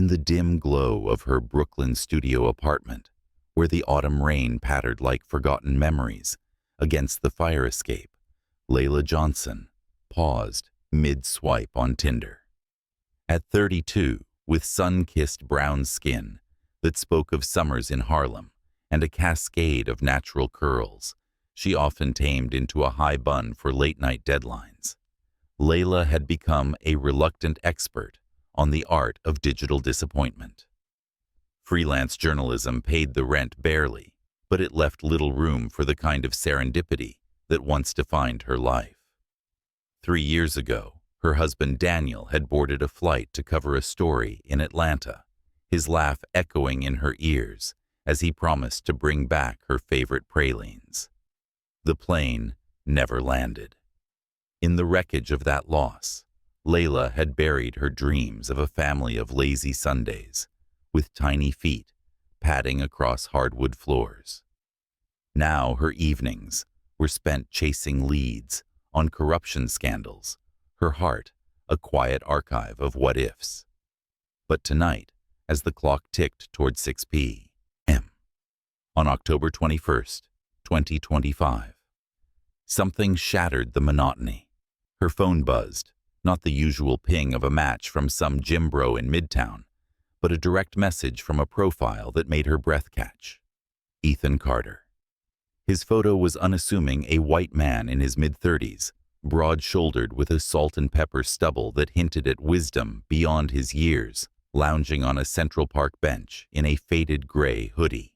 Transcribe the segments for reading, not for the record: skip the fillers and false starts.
the dim glow of her Brooklyn studio apartment, where the autumn rain pattered like forgotten memories against the fire escape, Layla Johnson paused mid-swipe on Tinder. At 32, with sun-kissed brown skin that spoke of summers in Harlem and a cascade of natural curls, she often tamed into a high bun for late-night deadlines. Layla had become a reluctant expert on the art of digital disappointment. Freelance journalism paid the rent barely, but it left little room for the kind of serendipity that once defined her life. 3 years ago, her husband Daniel had boarded a flight to cover a story in Atlanta, his laugh echoing in her ears as he promised to bring back her favorite pralines. The plane never landed. In the wreckage of that loss, Layla had buried her dreams of a family of lazy Sundays, with tiny feet padding across hardwood floors. Now her evenings were spent chasing leads on corruption scandals, her heart a quiet archive of what-ifs. But tonight, as the clock ticked toward 6 p.m., on October 21st, 2025, something shattered the monotony. Her phone buzzed, not the usual ping of a match from some gym bro in Midtown, but a direct message from a profile that made her breath catch. Ethan Carter. His photo was unassuming, a white man in his mid-30s, broad-shouldered with a salt and pepper stubble that hinted at wisdom beyond his years, lounging on a Central Park bench in a faded gray hoodie.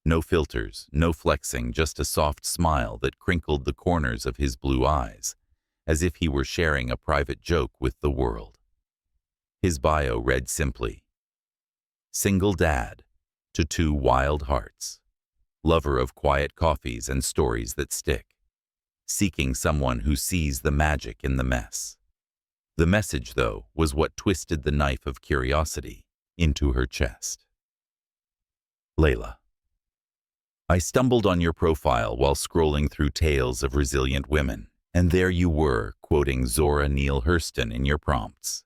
No filters, no flexing, just a soft smile that crinkled the corners of his blue eyes, as if he were sharing a private joke with the world. His bio read simply, "Single dad to 2 wild hearts, lover of quiet coffees and stories that stick, seeking someone who sees the magic in the mess." The message, though, was what twisted the knife of curiosity into her chest. Layla. I stumbled on your profile while scrolling through tales of resilient women, and there you were, quoting Zora Neale Hurston in your prompts.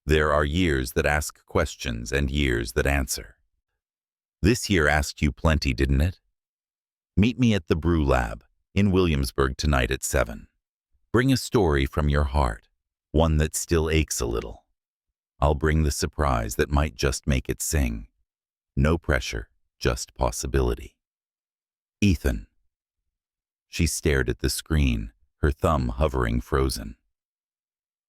There are years that ask questions and years that answer. This year asked you plenty, didn't it? Meet me at the Brew Lab in Williamsburg tonight at 7. Bring a story from your heart, one that still aches a little. I'll bring the surprise that might just make it sing. No pressure, just possibility. Ethan. She stared at the screen, her thumb hovering frozen.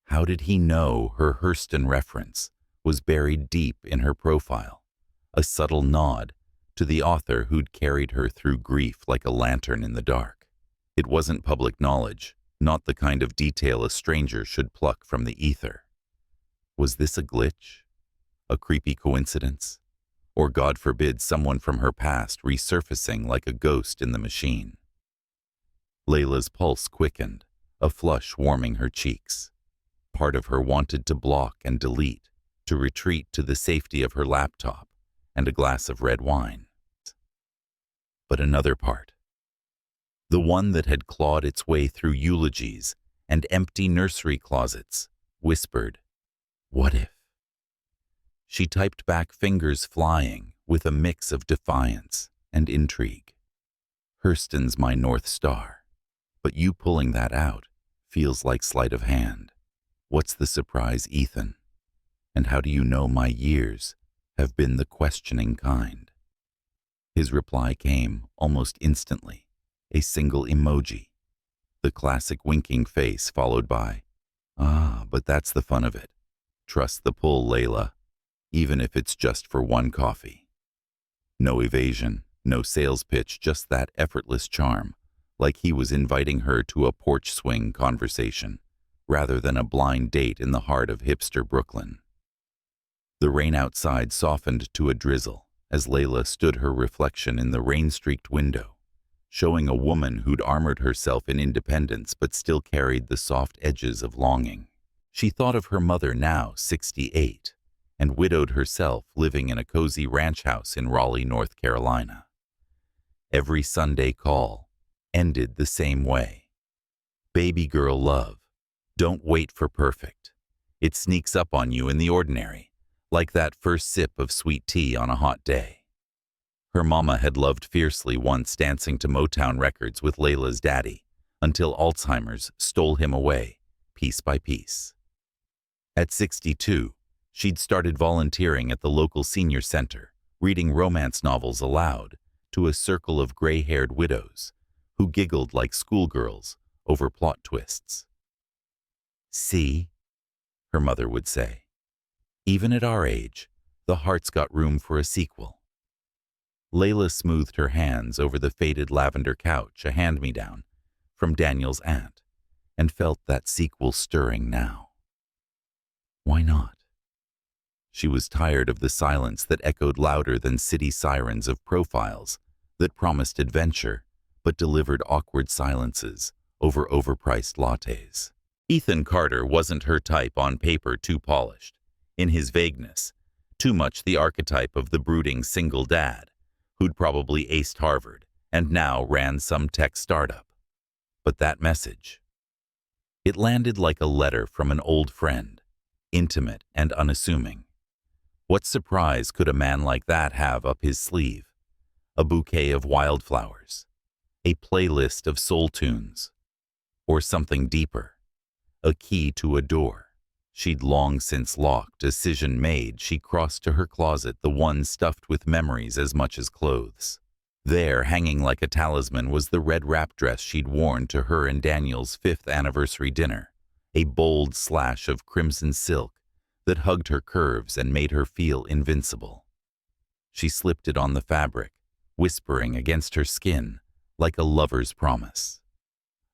How did he know her Hurston reference was buried deep in her profile, a subtle nod to the author who'd carried her through grief like a lantern in the dark? It wasn't public knowledge, not the kind of detail a stranger should pluck from the ether. Was this a glitch? A creepy coincidence? Or, God forbid, someone from her past resurfacing like a ghost in the machine? Layla's pulse quickened, a flush warming her cheeks. Part of her wanted to block and delete, to retreat to the safety of her laptop and a glass of red wine. But another part, the one that had clawed its way through eulogies and empty nursery closets, whispered, "What if?" She typed back, fingers flying, with a mix of defiance and intrigue. Hurston's my North Star, but you pulling that out feels like sleight of hand. What's the surprise, Ethan? And how do you know my years have been the questioning kind? His reply came almost instantly, a single emoji, the classic winking face followed by, "Ah, but that's the fun of it. Trust the pull, Layla, even if it's just for one coffee." No evasion, no sales pitch, just that effortless charm, like he was inviting her to a porch swing conversation, rather than a blind date in the heart of hipster Brooklyn. The rain outside softened to a drizzle as Layla stood her reflection in the rain-streaked window, showing a woman who'd armored herself in independence but still carried the soft edges of longing. She thought of her mother, now 68, and widowed herself, living in a cozy ranch house in Raleigh, North Carolina. Every Sunday call ended the same way. "Baby girl love, don't wait for perfect. It sneaks up on you in the ordinary, like that first sip of sweet tea on a hot day. Her mama had loved fiercely once dancing to Motown records with Layla's daddy, until Alzheimer's stole him away, piece by piece. At 62, she'd started volunteering at the local senior center, reading romance novels aloud to a circle of gray-haired widows who giggled like schoolgirls over plot twists. "See," her mother would say, "even at our age, the heart's got room for a sequel." Layla smoothed her hands over the faded lavender couch, a hand-me-down from Daniel's aunt, and felt that sequel stirring now. Why not? She was tired of the silence that echoed louder than city sirens of profiles that promised adventure but delivered awkward silences over overpriced lattes. Ethan Carter wasn't her type on paper, too polished. In his vagueness, too much the archetype of the brooding single dad who'd probably aced Harvard and now ran some tech startup. But that message, it landed like a letter from an old friend, intimate and unassuming. What surprise could a man like that have up his sleeve? A bouquet of wildflowers, a playlist of soul tunes, or something deeper, a key to a door she'd long since locked. Decision made, she crossed to her closet, the one stuffed with memories as much as clothes. There, hanging like a talisman, was the red wrap dress she'd worn to her and Daniel's 5th anniversary dinner, a bold slash of crimson silk that hugged her curves and made her feel invincible. She slipped it on the fabric, whispering against her skin like a lover's promise.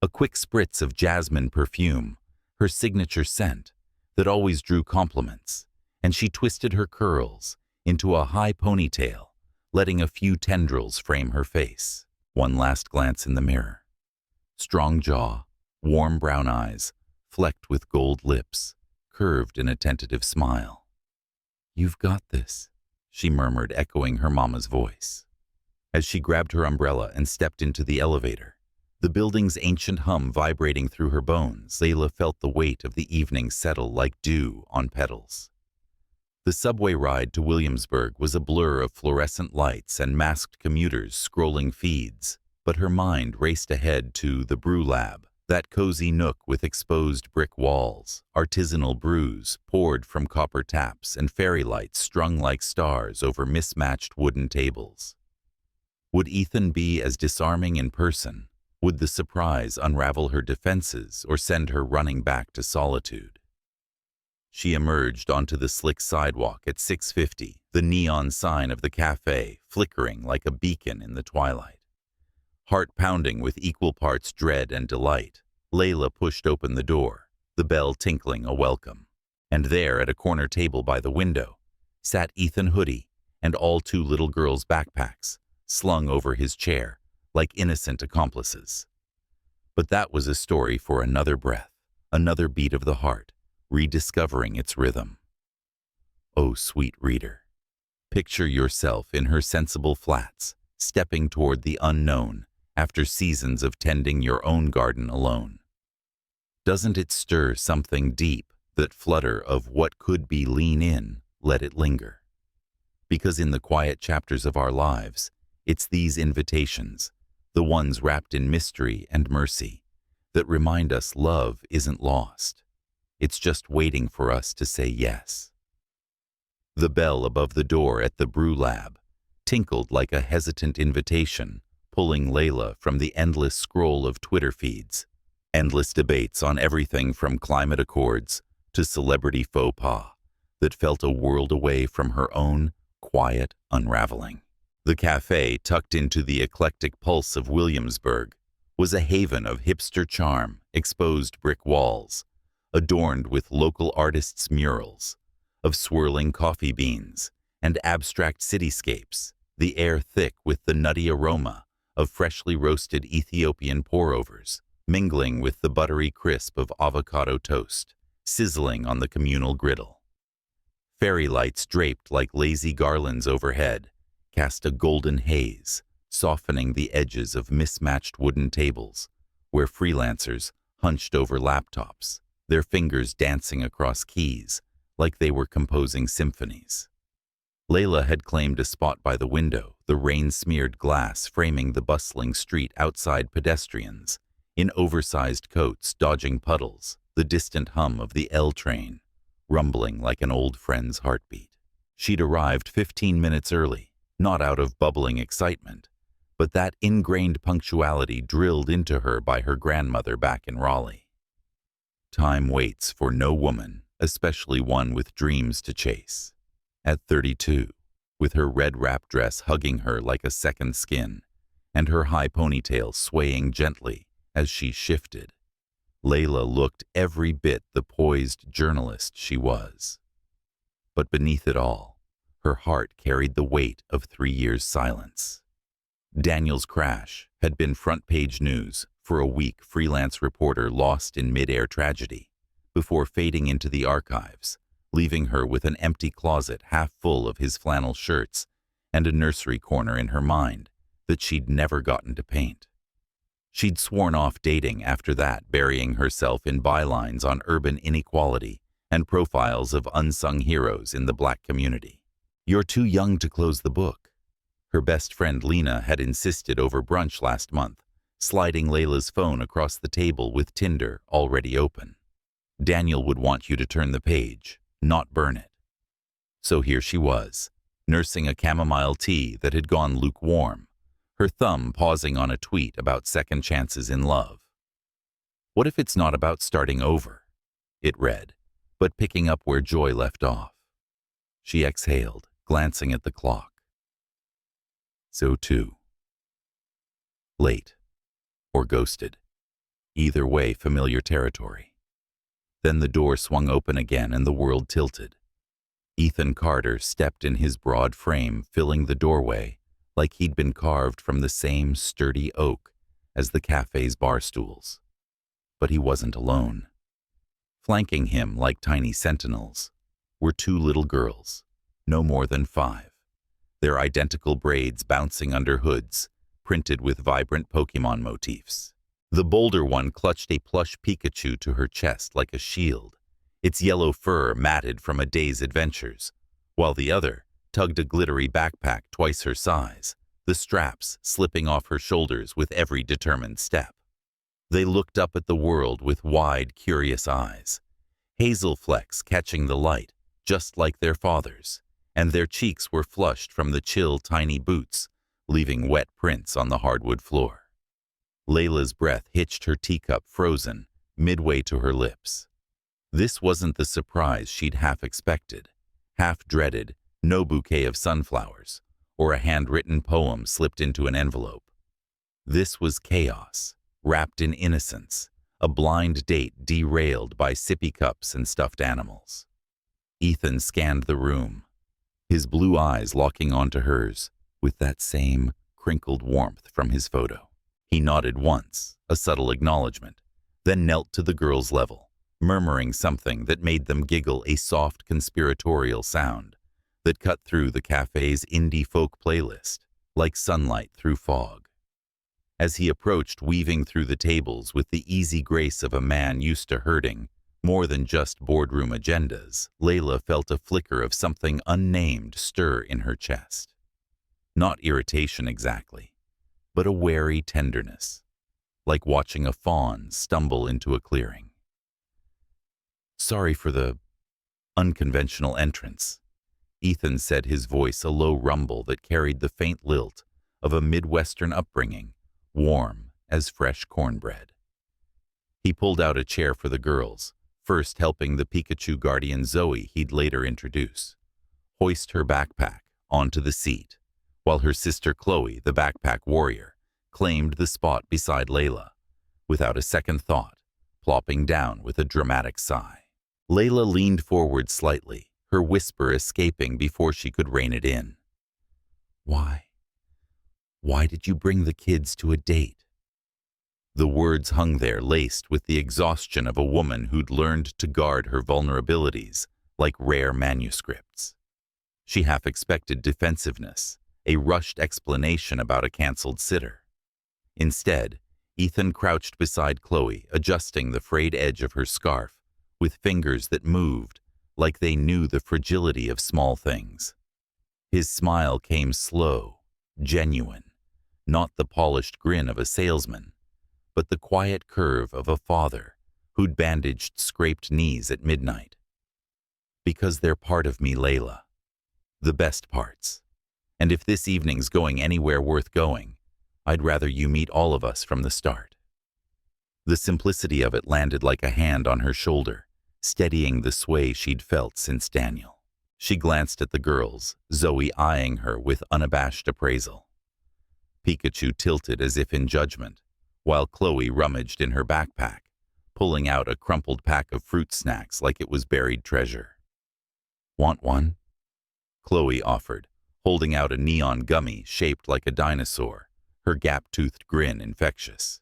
A quick spritz of jasmine perfume, her signature scent that always drew compliments, and she twisted her curls into a high ponytail, letting a few tendrils frame her face. One last glance in the mirror. Strong jaw, warm brown eyes, flecked with gold lips, curved in a tentative smile. "You've got this," she murmured, echoing her mama's voice. As she grabbed her umbrella and stepped into the elevator, the building's ancient hum vibrating through her bones, Layla felt the weight of the evening settle like dew on petals. The subway ride to Williamsburg was a blur of fluorescent lights and masked commuters scrolling feeds, but her mind raced ahead to the Brew Lab, that cozy nook with exposed brick walls, artisanal brews poured from copper taps, and fairy lights strung like stars over mismatched wooden tables. Would Ethan be as disarming in person? Would the surprise unravel her defenses or send her running back to solitude? She emerged onto the slick sidewalk at 6:50, the neon sign of the cafe flickering like a beacon in the twilight. Heart pounding with equal parts dread and delight, Layla pushed open the door, the bell tinkling a welcome. And there, at a corner table by the window, sat Ethan Hoodie and all 2 little girls' backpacks, slung over his chair like innocent accomplices. But that was a story for another breath, another beat of the heart, rediscovering its rhythm. Oh, sweet reader, picture yourself in her sensible flats, stepping toward the unknown after seasons of tending your own garden alone. Doesn't it stir something deep, that flutter of what could be? Lean in, let it linger. Because in the quiet chapters of our lives, it's these invitations, the ones wrapped in mystery and mercy, that remind us love isn't lost. It's just waiting for us to say yes. The bell above the door at the Brew Lab tinkled like a hesitant invitation, pulling Layla from the endless scroll of Twitter feeds, endless debates on everything from climate accords to celebrity faux pas that felt a world away from her own quiet unraveling. The cafe, tucked into the eclectic pulse of Williamsburg, was a haven of hipster charm, exposed brick walls, adorned with local artists' murals, of swirling coffee beans and abstract cityscapes, the air thick with the nutty aroma of freshly roasted Ethiopian pour-overs, mingling with the buttery crisp of avocado toast, sizzling on the communal griddle. Fairy lights draped like lazy garlands overhead cast a golden haze, softening the edges of mismatched wooden tables, where freelancers hunched over laptops, their fingers dancing across keys like they were composing symphonies. Layla had claimed a spot by the window, the rain-smeared glass framing the bustling street outside pedestrians, in oversized coats dodging puddles, the distant hum of the L train, rumbling like an old friend's heartbeat. She'd arrived 15 minutes early, not out of bubbling excitement, but that ingrained punctuality drilled into her by her grandmother back in Raleigh. Time waits for no woman, especially one with dreams to chase. At 32, with her red wrap dress hugging her like a second skin, and her high ponytail swaying gently as she shifted, Layla looked every bit the poised journalist she was. But beneath it all, her heart carried the weight of 3 years' silence. Daniel's crash had been front-page news for a week. Freelance reporter lost in mid-air tragedy, before fading into the archives, leaving her with an empty closet half full of his flannel shirts and a nursery corner in her mind that she'd never gotten to paint. She'd sworn off dating after that, burying herself in bylines on urban inequality and profiles of unsung heroes in the Black community. "You're too young to close the book," her best friend Lena had insisted over brunch last month, sliding Layla's phone across the table with Tinder already open. Daniel would want you to turn the page, not burn it. So here she was, nursing a chamomile tea that had gone lukewarm, her thumb pausing on a tweet about second chances in love. "What if it's not about starting over?" it read, but picking up where Joy left off. She exhaled, glancing at the clock. So too. Late. Or ghosted. Either way, familiar territory. Then the door swung open again and the world tilted. Ethan Carter stepped in his broad frame, filling the doorway like he'd been carved from the same sturdy oak as the cafe's bar stools. But he wasn't alone. Flanking him like tiny sentinels were 2 little girls, no more than 5, their identical braids bouncing under hoods, printed with vibrant Pokemon motifs. The bolder one clutched a plush Pikachu to her chest like a shield, its yellow fur matted from a day's adventures, while the other tugged a glittery backpack twice her size, the straps slipping off her shoulders with every determined step. They looked up at the world with wide, curious eyes, hazel flecks catching the light, just like their father's, and their cheeks were flushed from the chill tiny boots, leaving wet prints on the hardwood floor. Layla's breath hitched her teacup frozen, midway to her lips. This wasn't the surprise she'd half expected, half dreaded, no bouquet of sunflowers, or a handwritten poem slipped into an envelope. This was chaos, wrapped in innocence, a blind date derailed by sippy cups and stuffed animals. Ethan scanned the room, his blue eyes locking onto hers with that same crinkled warmth from his photo. He nodded once, a subtle acknowledgement, then knelt to the girl's level, murmuring something that made them giggle, a soft conspiratorial sound that cut through the cafe's indie folk playlist like sunlight through fog. As he approached, weaving through the tables with the easy grace of a man used to herding more than just boardroom agendas, Layla felt a flicker of something unnamed stir in her chest. Not irritation exactly, but a wary tenderness, like watching a fawn stumble into a clearing. "Sorry for the unconventional entrance," Ethan said, his voice a low rumble that carried the faint lilt of a Midwestern upbringing, warm as fresh cornbread. He pulled out a chair for the girls, first helping the Pikachu guardian Zoe he'd later introduce hoist her backpack onto the seat, while her sister Chloe, the backpack warrior, claimed the spot beside Layla, without a second thought, plopping down with a dramatic sigh. Layla leaned forward slightly, her whisper escaping before she could rein it in. Why did you bring the kids to a date?" The words hung there, laced with the exhaustion of a woman who'd learned to guard her vulnerabilities like rare manuscripts. She half expected defensiveness, a rushed explanation about a canceled sitter. Instead, Ethan crouched beside Chloe, adjusting the frayed edge of her scarf with fingers that moved like they knew the fragility of small things. His smile came slow, genuine, not the polished grin of a salesman, but the quiet curve of a father who'd bandaged scraped knees at midnight. Because they're part of me, Layla. The best parts. And if this evening's going anywhere worth going, I'd rather you meet all of us from the start. The simplicity of it landed like a hand on her shoulder, steadying the sway she'd felt since Daniel. She glanced at the girls, Zoe eyeing her with unabashed appraisal. Pikachu tilted as if in judgment, while Chloe rummaged in her backpack, pulling out a crumpled pack of fruit snacks like it was buried treasure. Want one? Chloe offered, holding out a neon gummy shaped like a dinosaur, her gap-toothed grin infectious.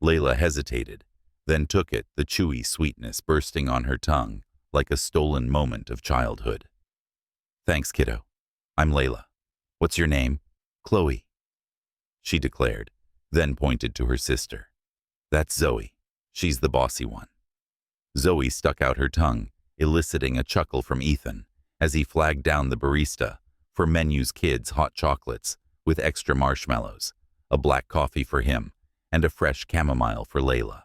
Layla hesitated, then took it, the chewy sweetness bursting on her tongue like a stolen moment of childhood. Thanks, kiddo. I'm Layla. What's your name? Chloe, she declared, then pointed to her sister. That's Zoe. She's the bossy one. Zoe stuck out her tongue, eliciting a chuckle from Ethan as he flagged down the barista for Menu's Kids hot chocolates with extra marshmallows, a black coffee for him, and a fresh chamomile for Layla.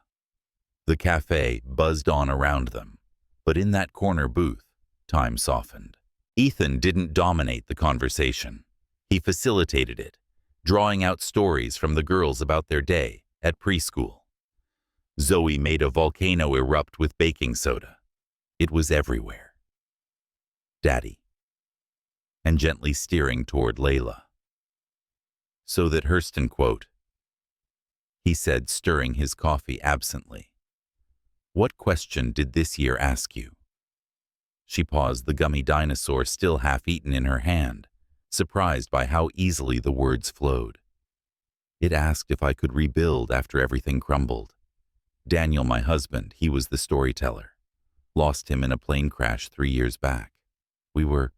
The cafe buzzed on around them, but in that corner booth, time softened. Ethan didn't dominate the conversation. He facilitated it, drawing out stories from the girls about their day at preschool. Zoe made a volcano erupt with baking soda. It was everywhere. Daddy. And gently steering toward Layla. So that Hurston quote, he said, stirring his coffee absently. What question did this year ask you? She paused, the gummy dinosaur still half-eaten in her hand, surprised by how easily the words flowed. It asked if I could rebuild after everything crumbled. Daniel, my husband, he was the storyteller. Lost him in a plane crash 3 years back. We were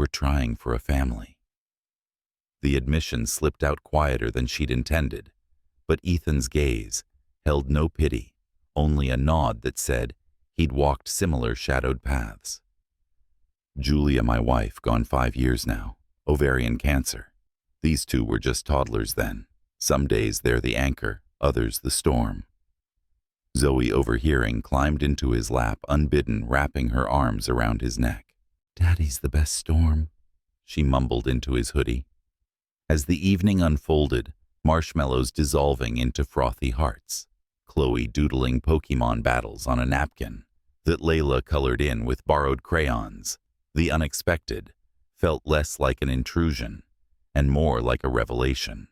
trying for a family. The admission slipped out quieter than she'd intended, but Ethan's gaze held no pity, only a nod that said he'd walked similar shadowed paths. Julia, my wife, gone 5 years now, ovarian cancer. These two were just toddlers then. Some days they're the anchor, others the storm. Zoe, overhearing, climbed into his lap unbidden, wrapping her arms around his neck. Daddy's the best storm, she mumbled into his hoodie. As the evening unfolded, marshmallows dissolving into frothy hearts, Chloe doodling Pokemon battles on a napkin that Layla colored in with borrowed crayons, the unexpected felt less like an intrusion and more like a revelation.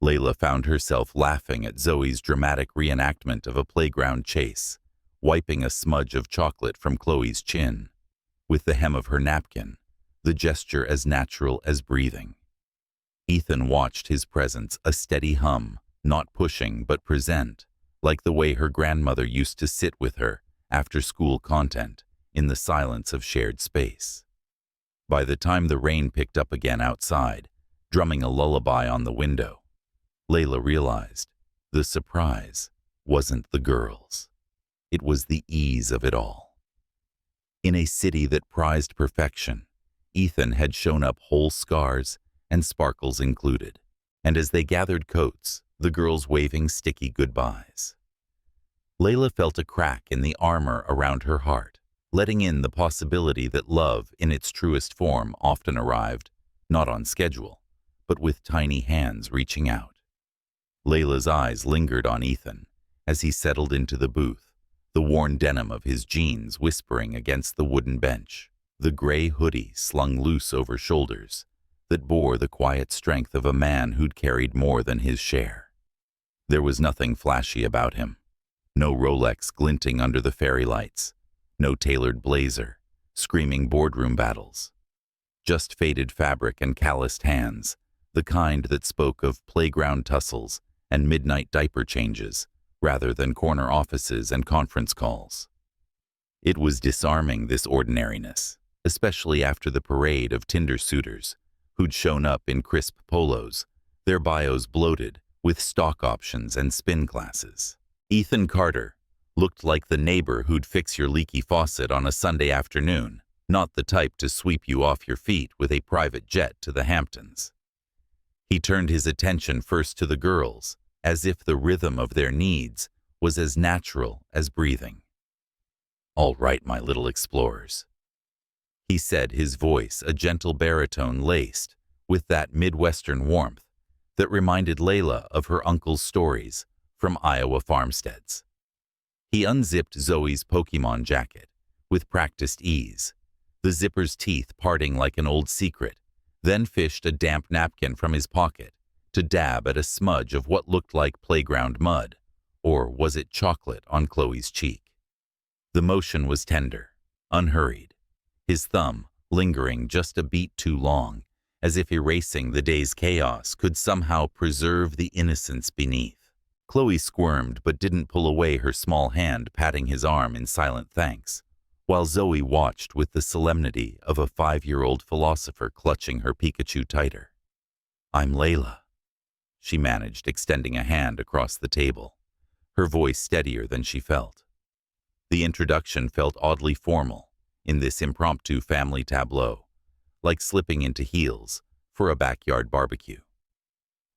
Layla found herself laughing at Zoe's dramatic reenactment of a playground chase, wiping a smudge of chocolate from Chloe's chin, with the hem of her napkin, the gesture as natural as breathing. Ethan watched his presence, a steady hum, not pushing but present, like the way her grandmother used to sit with her after school content in the silence of shared space. By the time the rain picked up again outside, drumming a lullaby on the window, Layla realized the surprise wasn't the girls. It was the ease of it all. In a city that prized perfection, Ethan had shown up whole scars and sparkles included, and as they gathered coats, the girls waving sticky goodbyes. Layla felt a crack in the armor around her heart, letting in the possibility that love in its truest form often arrived, not on schedule, but with tiny hands reaching out. Layla's eyes lingered on Ethan as he settled into the booth, the worn denim of his jeans whispering against the wooden bench, the gray hoodie slung loose over shoulders that bore the quiet strength of a man who'd carried more than his share. There was nothing flashy about him. No Rolex glinting under the fairy lights, no tailored blazer, screaming boardroom battles. Just faded fabric and calloused hands, the kind that spoke of playground tussles and midnight diaper changes, rather than corner offices and conference calls. It was disarming, this ordinariness, especially after the parade of Tinder suitors who'd shown up in crisp polos, their bios bloated with stock options and spin classes. Ethan Carter, Looked like the neighbor who'd fix your leaky faucet on a Sunday afternoon, not the type to sweep you off your feet with a private jet to the Hamptons. He turned his attention first to the girls, as if the rhythm of their needs was as natural as breathing. "All right, my little explorers," he said, his voice a gentle baritone laced with that Midwestern warmth that reminded Layla of her uncle's stories from Iowa farmsteads. He unzipped Zoe's Pokemon jacket with practiced ease, the zipper's teeth parting like an old secret, then fished a damp napkin from his pocket to dab at a smudge of what looked like playground mud, or was it chocolate, on Chloe's cheek. The motion was tender, unhurried, his thumb lingering just a beat too long, as if erasing the day's chaos could somehow preserve the innocence beneath. Chloe squirmed but didn't pull away her small hand, patting his arm in silent thanks, while Zoe watched with the solemnity of a 5-year-old philosopher clutching her Pikachu tighter. "I'm Layla," she managed, extending a hand across the table, her voice steadier than she felt. The introduction felt oddly formal in this impromptu family tableau, like slipping into heels for a backyard barbecue.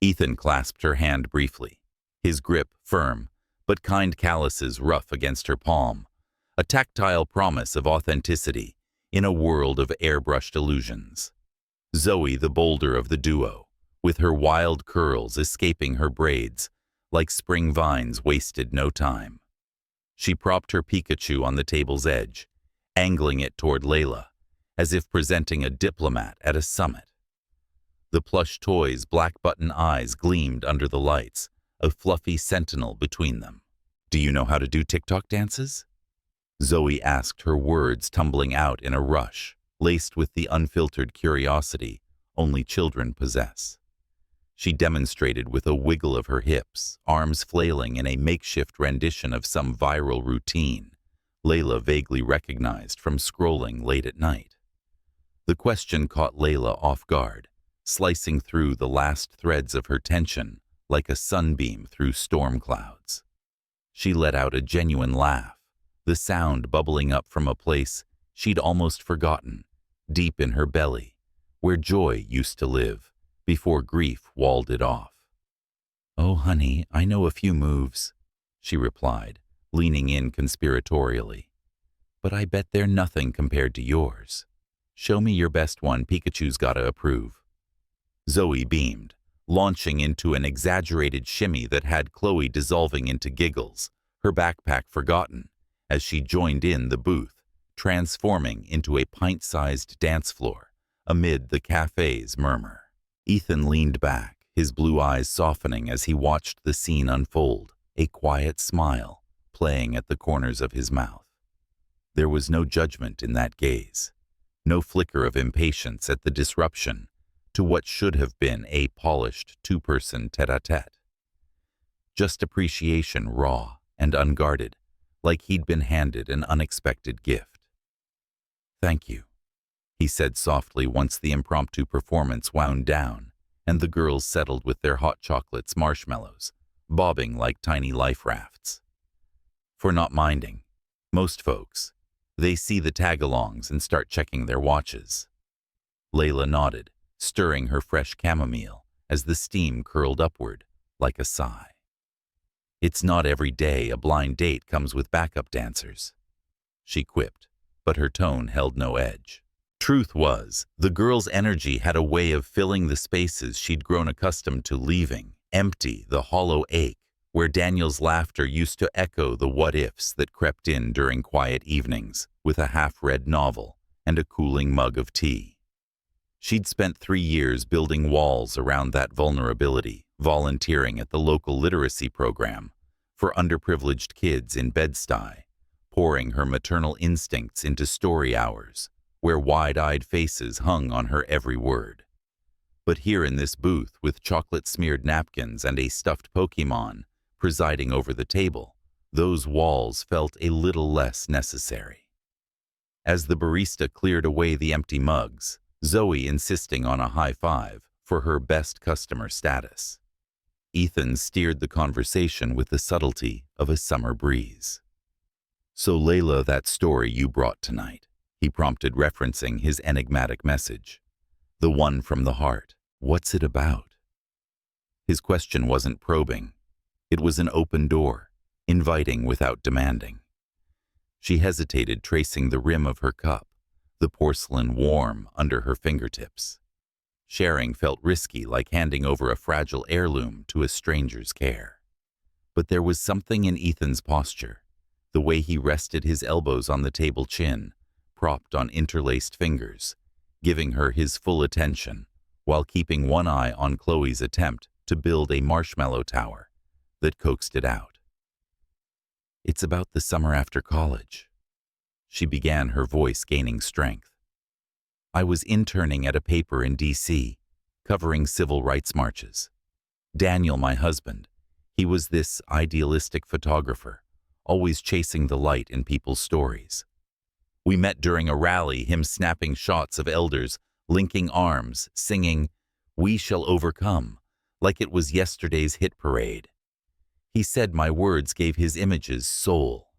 Ethan clasped her hand briefly, his grip firm, but kind calluses rough against her palm, a tactile promise of authenticity in a world of airbrushed illusions. Zoe, the bolder of the duo, with her wild curls escaping her braids like spring vines, wasted no time. She propped her Pikachu on the table's edge, angling it toward Layla, as if presenting a diplomat at a summit. The plush toy's black button eyes gleamed under the lights, a fluffy sentinel between them. "Do you know how to do TikTok dances?" Zoe asked, her words tumbling out in a rush, laced with the unfiltered curiosity only children possess. She demonstrated with a wiggle of her hips, arms flailing in a makeshift rendition of some viral routine Layla vaguely recognized from scrolling late at night. The question caught Layla off guard, slicing through the last threads of her tension like a sunbeam through storm clouds. She let out a genuine laugh, the sound bubbling up from a place she'd almost forgotten, deep in her belly, where joy used to live before grief walled it off. "Oh, honey, I know a few moves," she replied, leaning in conspiratorially. "But I bet they're nothing compared to yours. Show me your best one. Pikachu's gotta approve." Zoe beamed, launching into an exaggerated shimmy that had Chloe dissolving into giggles, her backpack forgotten, as she joined in the booth, transforming into a pint-sized dance floor amid the cafe's murmur. Ethan leaned back, his blue eyes softening as he watched the scene unfold, a quiet smile playing at the corners of his mouth. There was no judgment in that gaze, no flicker of impatience at the disruption to what should have been a polished two-person tête-à-tête. Just appreciation, raw and unguarded, like he'd been handed an unexpected gift. "Thank you," he said softly once the impromptu performance wound down and the girls settled with their hot chocolates, marshmallows, bobbing like tiny life rafts. "For not minding. Most folks, they see the tag-alongs and start checking their watches." Layla nodded, stirring her fresh chamomile as the steam curled upward like a sigh. "It's not every day a blind date comes with backup dancers," she quipped, but her tone held no edge. Truth was, the girl's energy had a way of filling the spaces she'd grown accustomed to leaving, empty, the hollow ache, where Daniel's laughter used to echo the what-ifs that crept in during quiet evenings with a half-read novel and a cooling mug of tea. She'd spent 3 years building walls around that vulnerability, volunteering at the local literacy program for underprivileged kids in Bed-Stuy, pouring her maternal instincts into story hours, where wide-eyed faces hung on her every word. But here in this booth, with chocolate-smeared napkins and a stuffed Pokemon presiding over the table, those walls felt a little less necessary. As the barista cleared away the empty mugs, Zoe insisting on a high five for her best customer status, Ethan steered the conversation with the subtlety of a summer breeze. "So Layla, that story you brought tonight," he prompted, referencing his enigmatic message. "The one from the heart. What's it about?" His question wasn't probing. It was an open door, inviting without demanding. She hesitated, tracing the rim of her cup, the porcelain warm under her fingertips. Sharing felt risky, like handing over a fragile heirloom to a stranger's care. But there was something in Ethan's posture, the way he rested his elbows on the table chin, propped on interlaced fingers, giving her his full attention, while keeping one eye on Chloe's attempt to build a marshmallow tower that coaxed it out. "It's about the summer after college." She began, her voice gaining strength. "I was interning at a paper in D.C., covering civil rights marches. Daniel, my husband, he was this idealistic photographer, always chasing the light in people's stories. We met during a rally, him snapping shots of elders, linking arms, singing, 'We shall overcome,' like it was yesterday's hit parade. He said my words gave his images soul."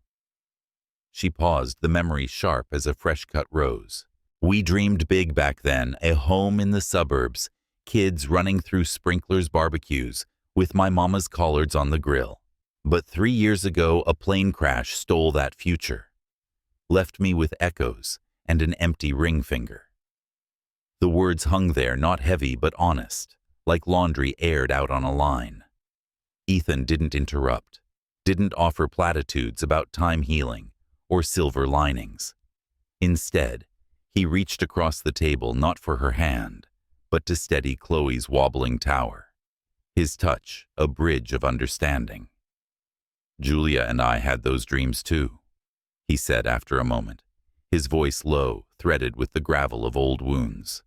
She paused, the memory sharp as a fresh-cut rose. "We dreamed big back then, a home in the suburbs, kids running through sprinklers barbecues, with my mama's collards on the grill. But 3 years ago, a plane crash stole that future. Left me with echoes and an empty ring finger." The words hung there, not heavy but honest, like laundry aired out on a line. Ethan didn't interrupt, didn't offer platitudes about time healing or silver linings. Instead, he reached across the table, not for her hand, but to steady Chloe's wobbling tower. His touch, a bridge of understanding. "Julia and I had those dreams too," he said after a moment, his voice low, threaded with the gravel of old wounds.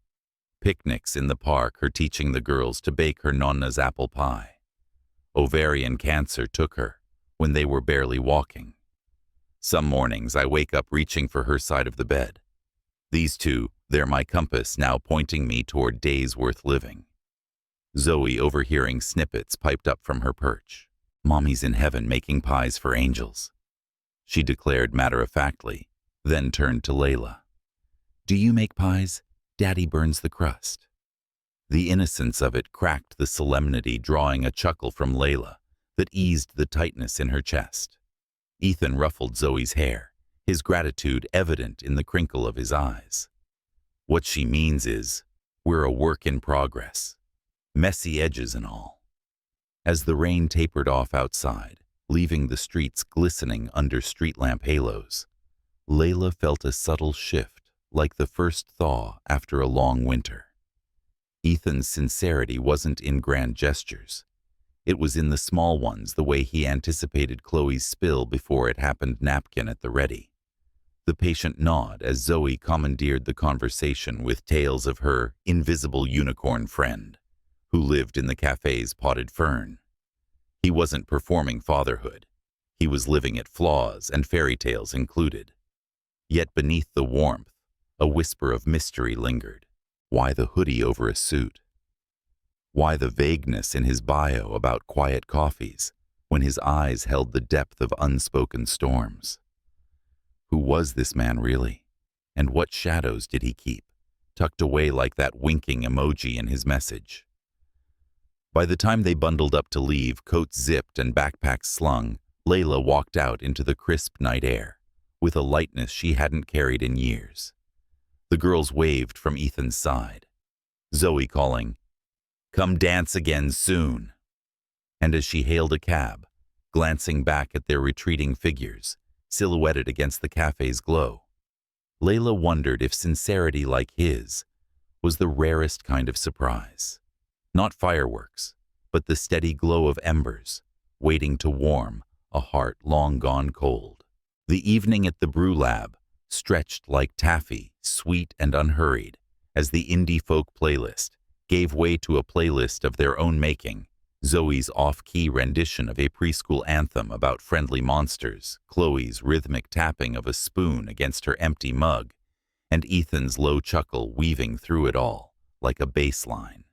Picnics in the park, her teaching the girls to bake her nonna's apple pie. Ovarian cancer took her when they were barely walking. Some mornings I wake up reaching for her side of the bed. These two, they're my compass, now pointing me toward days worth living." Zoe, overhearing snippets, piped up from her perch. "Mommy's in heaven making pies for angels," she declared matter-of-factly, then turned to Layla. "Do you make pies? Daddy burns the crust." The innocence of it cracked the solemnity, drawing a chuckle from Layla that eased the tightness in her chest. Ethan ruffled Zoe's hair, his gratitude evident in the crinkle of his eyes. "What she means is, we're a work in progress, messy edges and all." As the rain tapered off outside, leaving the streets glistening under street lamp halos, Layla felt a subtle shift, like the first thaw after a long winter. Ethan's sincerity wasn't in grand gestures. It was in the small ones, the way he anticipated Chloe's spill before it happened, napkin at the ready. The patient nod as Zoe commandeered the conversation with tales of her invisible unicorn friend, who lived in the cafe's potted fern. He wasn't performing fatherhood. He was living it, flaws and fairy tales included. Yet beneath the warmth, a whisper of mystery lingered. Why the hoodie over a suit? Why the vagueness in his bio about quiet coffees when his eyes held the depth of unspoken storms? Who was this man really? And what shadows did he keep, tucked away like that winking emoji in his message? By the time they bundled up to leave, coats zipped and backpacks slung, Layla walked out into the crisp night air, with a lightness she hadn't carried in years. The girls waved from Ethan's side, Zoe calling, "Come dance again soon." And as she hailed a cab, glancing back at their retreating figures, silhouetted against the cafe's glow, Layla wondered if sincerity like his was the rarest kind of surprise. Not fireworks, but the steady glow of embers, waiting to warm a heart long gone cold. The evening at the brew lab stretched like taffy, sweet and unhurried, as the indie folk playlist gave way to a playlist of their own making. Zoe's off-key rendition of a preschool anthem about friendly monsters, Chloe's rhythmic tapping of a spoon against her empty mug, and Ethan's low chuckle weaving through it all like a bass line.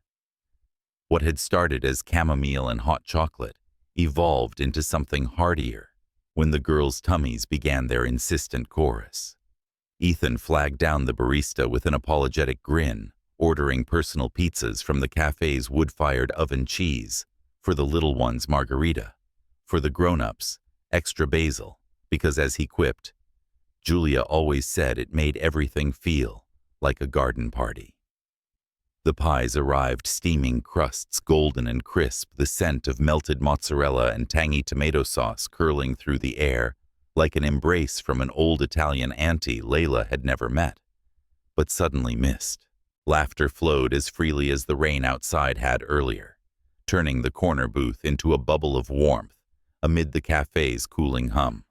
What had started as chamomile and hot chocolate evolved into something heartier, when the girls' tummies began their insistent chorus. Ethan flagged down the barista with an apologetic grin, ordering personal pizzas from the cafe's wood-fired oven cheese, for the little ones margarita, for the grown-ups extra basil, because as he quipped, Julia always said it made everything feel like a garden party. The pies arrived, steaming crusts golden and crisp, the scent of melted mozzarella and tangy tomato sauce curling through the air, like an embrace from an old Italian auntie Layla had never met, but suddenly missed. Laughter flowed as freely as the rain outside had earlier, turning the corner booth into a bubble of warmth amid the cafe's cooling hum.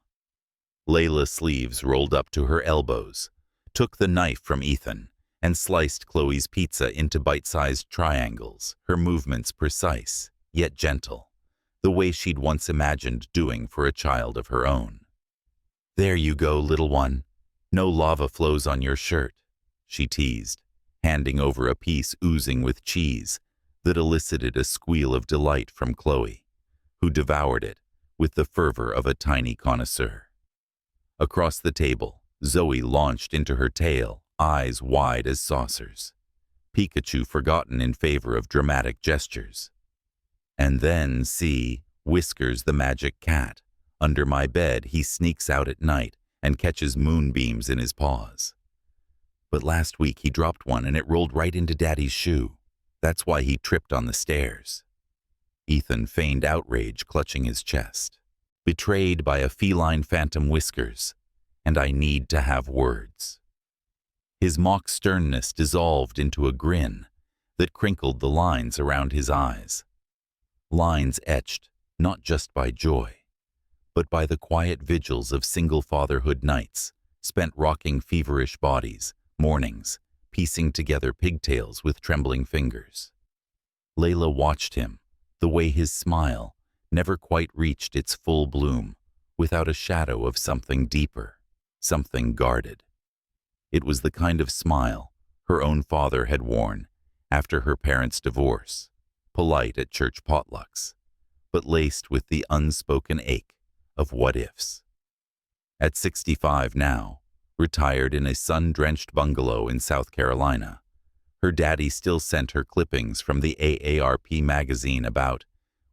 Layla's sleeves rolled up to her elbows, took the knife from Ethan, and sliced Chloe's pizza into bite-sized triangles, her movements precise, yet gentle, the way she'd once imagined doing for a child of her own. "There you go, little one. No lava flows on your shirt," she teased, handing over a piece oozing with cheese that elicited a squeal of delight from Chloe, who devoured it with the fervor of a tiny connoisseur. Across the table, Zoe launched into her tale, eyes wide as saucers, Pikachu forgotten in favor of dramatic gestures. And then, see, Whiskers the magic cat. Under my bed, he sneaks out at night and catches moonbeams in his paws. But last week he dropped one and it rolled right into Daddy's shoe. That's why he tripped on the stairs. Ethan feigned outrage, clutching his chest. Betrayed by a feline phantom Whiskers, and I need to have words. His mock sternness dissolved into a grin that crinkled the lines around his eyes. Lines etched not just by joy, but by the quiet vigils of single fatherhood nights, spent rocking feverish bodies, mornings, piecing together pigtails with trembling fingers. Layla watched him, the way his smile never quite reached its full bloom, without a shadow of something deeper, something guarded. It was the kind of smile her own father had worn after her parents' divorce, polite at church potlucks, but laced with the unspoken ache of what-ifs. At 65 now, retired in a sun-drenched bungalow in South Carolina, her daddy still sent her clippings from the AARP magazine about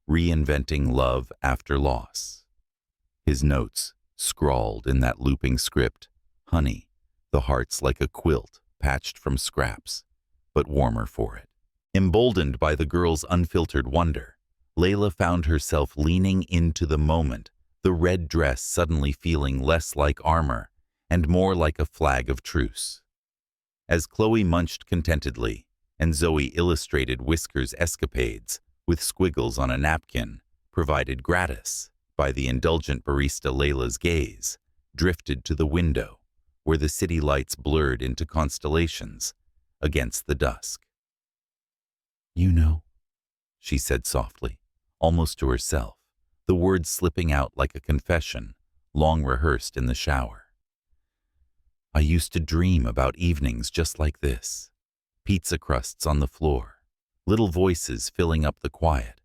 reinventing love after loss. His notes, scrawled in that looping script, honey, the heart's like a quilt patched from scraps, but warmer for it. Emboldened by the girl's unfiltered wonder, Layla found herself leaning into the moment, the red dress suddenly feeling less like armor and more like a flag of truce. As Chloe munched contentedly and Zoe illustrated Whiskers' escapades with squiggles on a napkin, provided gratis by the indulgent barista, Layla's gaze drifted to the window where the city lights blurred into constellations against the dusk. "You know," she said softly, almost to herself, the words slipping out like a confession, long rehearsed in the shower. "I used to dream about evenings just like this, pizza crusts on the floor, little voices filling up the quiet,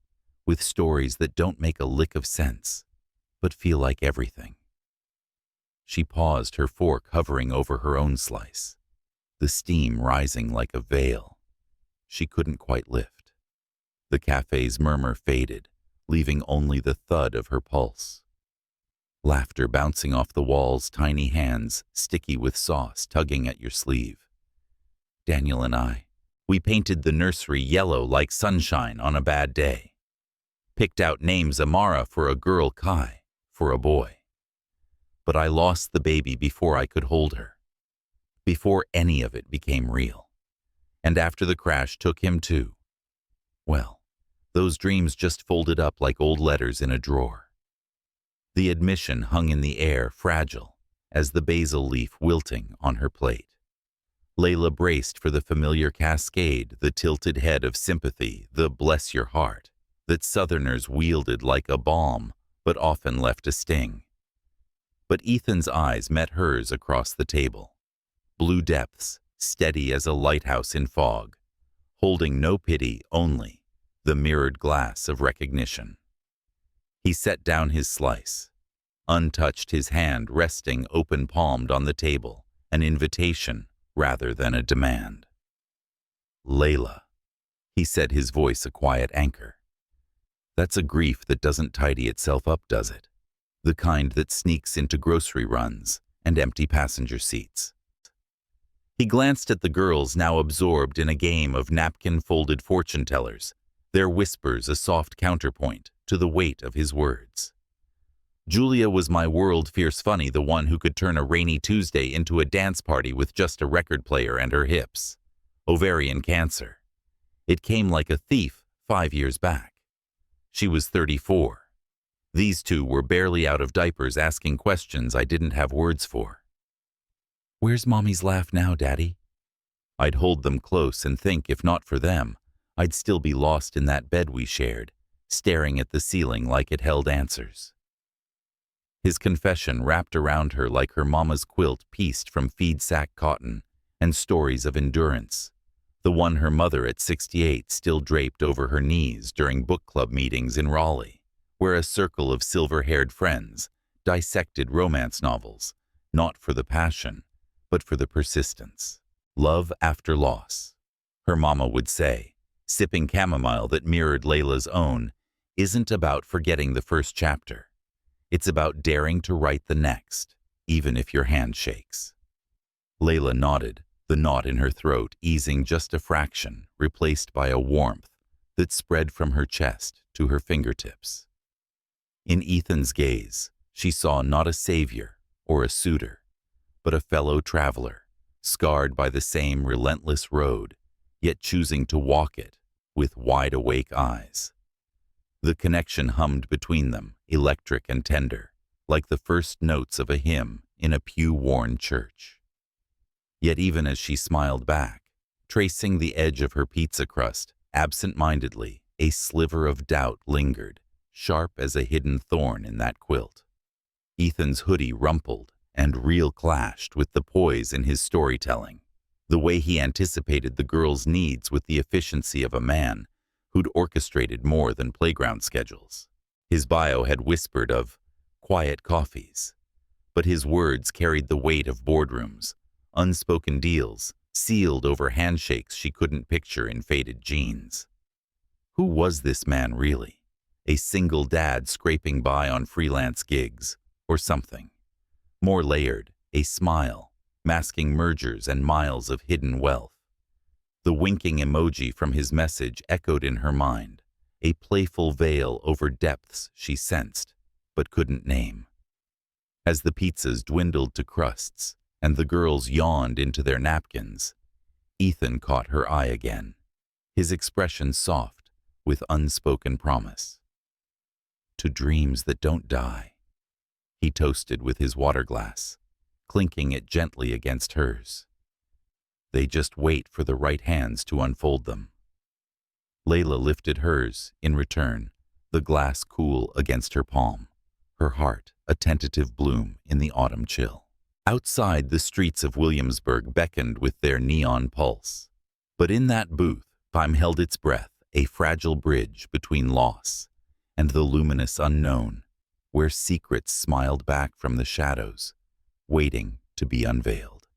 with stories that don't make a lick of sense, but feel like everything." She paused, her fork hovering over her own slice, the steam rising like a veil she couldn't quite lift. The cafe's murmur faded, leaving only the thud of her pulse. Laughter bouncing off the walls, tiny hands sticky with sauce tugging at your sleeve. "Daniel and I, we painted the nursery yellow like sunshine on a bad day. Picked out names Amara for a girl, Kai for a boy. But I lost the baby before I could hold her, before any of it became real. And after the crash took him too. Well, those dreams just folded up like old letters in a drawer." The admission hung in the air, fragile as the basil leaf wilting on her plate. Layla braced for the familiar cascade, the tilted head of sympathy, the bless your heart, that Southerners wielded like a balm, but often left a sting. But Ethan's eyes met hers across the table. Blue depths, steady as a lighthouse in fog, holding no pity, only the mirrored glass of recognition. He set down his slice, untouched, his hand resting open-palmed on the table, an invitation rather than a demand. "Layla," he said, his voice a quiet anchor. "That's a grief that doesn't tidy itself up, does it? The kind that sneaks into grocery runs and empty passenger seats." He glanced at the girls, now absorbed in a game of napkin-folded fortune-tellers, their whispers a soft counterpoint to the weight of his words. "Julia was my world, fierce funny, the one who could turn a rainy Tuesday into a dance party with just a record player and her hips. Ovarian cancer. It came like a thief 5 years back. She was 34. These two were barely out of diapers asking questions I didn't have words for. Where's Mommy's laugh now, Daddy? I'd hold them close and think if not for them, I'd still be lost in that bed we shared, staring at the ceiling like it held answers. His confession wrapped around her like her mama's quilt pieced from feed sack cotton, and stories of endurance, the one her mother at 68 still draped over her knees during book club meetings in Raleigh, where a circle of silver-haired friends dissected romance novels, not for the passion, but for the persistence. Love after loss, her mama would say, sipping chamomile that mirrored Layla's own, isn't about forgetting the first chapter. It's about daring to write the next, even if your hand shakes. Layla nodded, the knot in her throat easing just a fraction, replaced by a warmth that spread from her chest to her fingertips. In Ethan's gaze, she saw not a savior or a suitor, but a fellow traveler, scarred by the same relentless road, yet choosing to walk it with wide-awake eyes. The connection hummed between them, electric and tender, like the first notes of a hymn in a pew-worn church. Yet even as she smiled back, tracing the edge of her pizza crust, absent-mindedly, a sliver of doubt lingered, sharp as a hidden thorn in that quilt. Ethan's hoodie rumpled, and real clashed with the poise in his storytelling, the way he anticipated the girl's needs with the efficiency of a man who'd orchestrated more than playground schedules. His bio had whispered of quiet coffees, but his words carried the weight of boardrooms, unspoken deals, sealed over handshakes she couldn't picture in faded jeans. Who was this man really? A single dad scraping by on freelance gigs, or something? More layered, a smile, masking mergers and miles of hidden wealth. The winking emoji from his message echoed in her mind, a playful veil over depths she sensed, but couldn't name. As the pizzas dwindled to crusts, and the girls yawned into their napkins, Ethan caught her eye again, his expression soft with unspoken promise. To dreams that don't die, he toasted with his water glass, clinking it gently against hers. They just wait for the right hands to unfold them. Layla lifted hers in return, the glass cool against her palm, her heart a tentative bloom in the autumn chill. Outside, the streets of Williamsburg beckoned with their neon pulse. But in that booth, time held its breath, a fragile bridge between loss and the luminous unknown, where secrets smiled back from the shadows, waiting to be unveiled.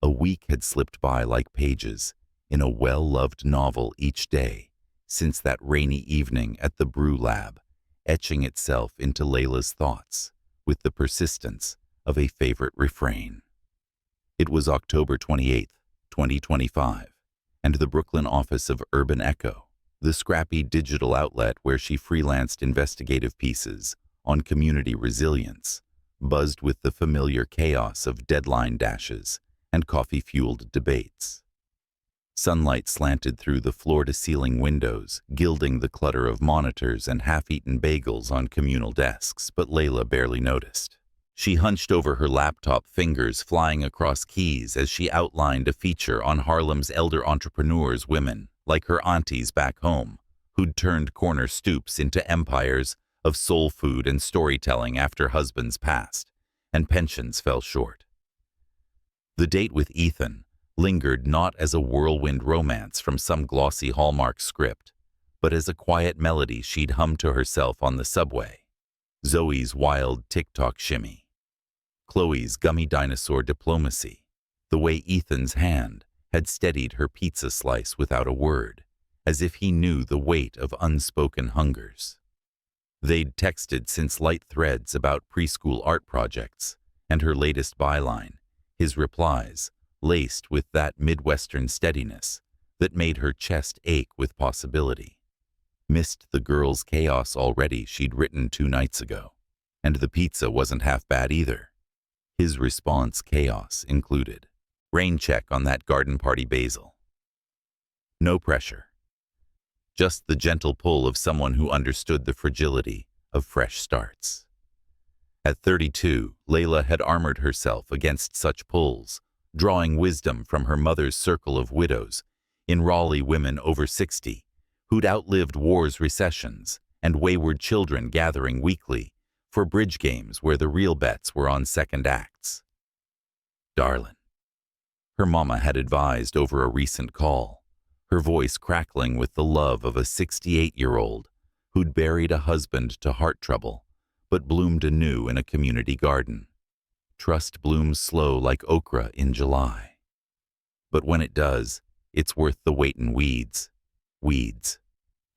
A week had slipped by like pages in a well-loved novel each day since that rainy evening at the brew lab, etching itself into Layla's thoughts with the persistence of a favorite refrain. It was October 28, 2025, and the Brooklyn office of Urban Echo, the scrappy digital outlet where she freelanced investigative pieces on community resilience, buzzed with the familiar chaos of deadline dashes and coffee-fueled debates. Sunlight slanted through the floor-to-ceiling windows, gilding the clutter of monitors and half-eaten bagels on communal desks, but Layla barely noticed. She hunched over her laptop, fingers flying across keys as she outlined a feature on Harlem's elder entrepreneurs, women like her aunties back home, who'd turned corner stoops into empires of soul food and storytelling after husbands passed and pensions fell short. The date with Ethan lingered not as a whirlwind romance from some glossy Hallmark script, but as a quiet melody she'd hum to herself on the subway. Zoe's wild TikTok shimmy, Chloe's gummy dinosaur diplomacy, the way Ethan's hand had steadied her pizza slice without a word, as if he knew the weight of unspoken hungers. They'd texted since light threads about preschool art projects, and her latest byline, his replies, laced with that Midwestern steadiness that made her chest ache with possibility. Missed the girl's chaos already she'd written 2 nights ago, and the pizza wasn't half bad either. His response chaos included, rain check on that garden party basil. No pressure. Just the gentle pull of someone who understood the fragility of fresh starts. At 32, Layla had armored herself against such pulls, drawing wisdom from her mother's circle of widows in Raleigh women over 60, who'd outlived war's recessions and wayward children gathering weekly for bridge games where the real bets were on second acts. Darlin', her mama had advised over a recent call, her voice crackling with the love of a 68-year-old who'd buried a husband to heart trouble but bloomed anew in a community garden. Trust blooms slow like okra in July. But when it does, it's worth the wait in weeds. Weeds.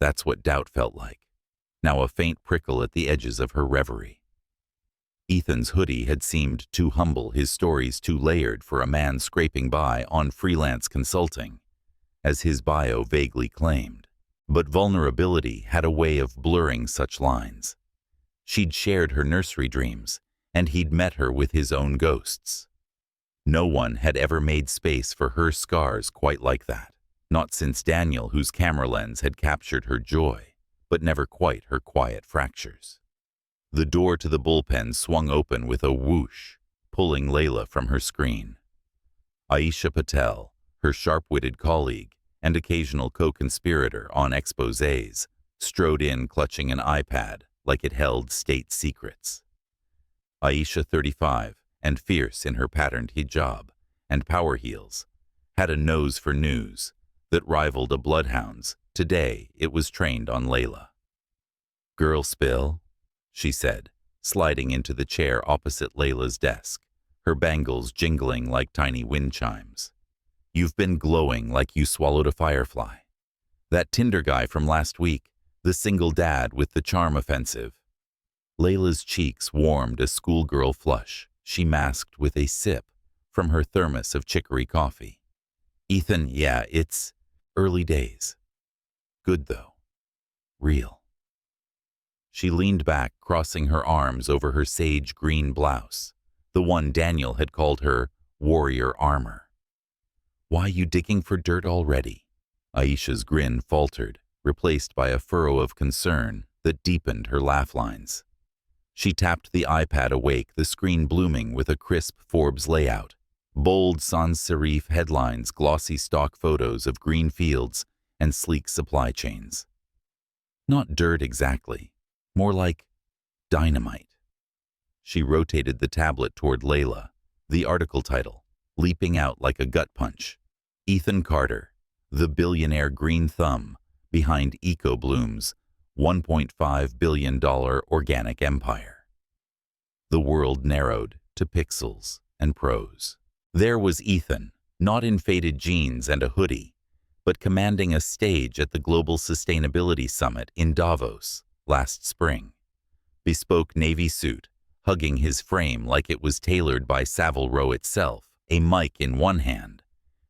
That's what doubt felt like. Now a faint prickle at the edges of her reverie. Ethan's hoodie had seemed too humble, his stories too layered for a man scraping by on freelance consulting, as his bio vaguely claimed. But vulnerability had a way of blurring such lines. She'd shared her nursery dreams, and he'd met her with his own ghosts. No one had ever made space for her scars quite like that, not since Daniel, whose camera lens had captured her joy, but never quite her quiet fractures. The door to the bullpen swung open with a whoosh, pulling Layla from her screen. Aisha Patel, her sharp-witted colleague and occasional co-conspirator on exposés, strode in clutching an iPad like it held state secrets. Aisha, 35, and fierce in her patterned hijab and power heels, had a nose for news that rivaled a bloodhound's. Today, it was trained on Layla. "Girl spill," she said, sliding into the chair opposite Layla's desk, her bangles jingling like tiny wind chimes. "You've been glowing like you swallowed a firefly. That Tinder guy from last week, the single dad with the charm offensive." Layla's cheeks warmed a schoolgirl flush she masked with a sip from her thermos of chicory coffee. "Ethan, yeah, it's early days. Good though. Real." She leaned back, crossing her arms over her sage green blouse, the one Daniel had called her warrior armor. "Why you digging for dirt already?" Aisha's grin faltered, replaced by a furrow of concern that deepened her laugh lines. She tapped the iPad awake, the screen blooming with a crisp Forbes layout, bold sans serif headlines, glossy stock photos of green fields and sleek supply chains. Not dirt exactly, more like dynamite. She rotated the tablet toward Layla, the article title, leaping out like a gut punch. Ethan Carter, the billionaire green thumb behind EcoBloom's $1.5 billion organic empire. The world narrowed to pixels and prose. There was Ethan, not in faded jeans and a hoodie, but commanding a stage at the Global Sustainability Summit in Davos last spring. Bespoke navy suit, hugging his frame like it was tailored by Savile Row itself, a mic in one hand,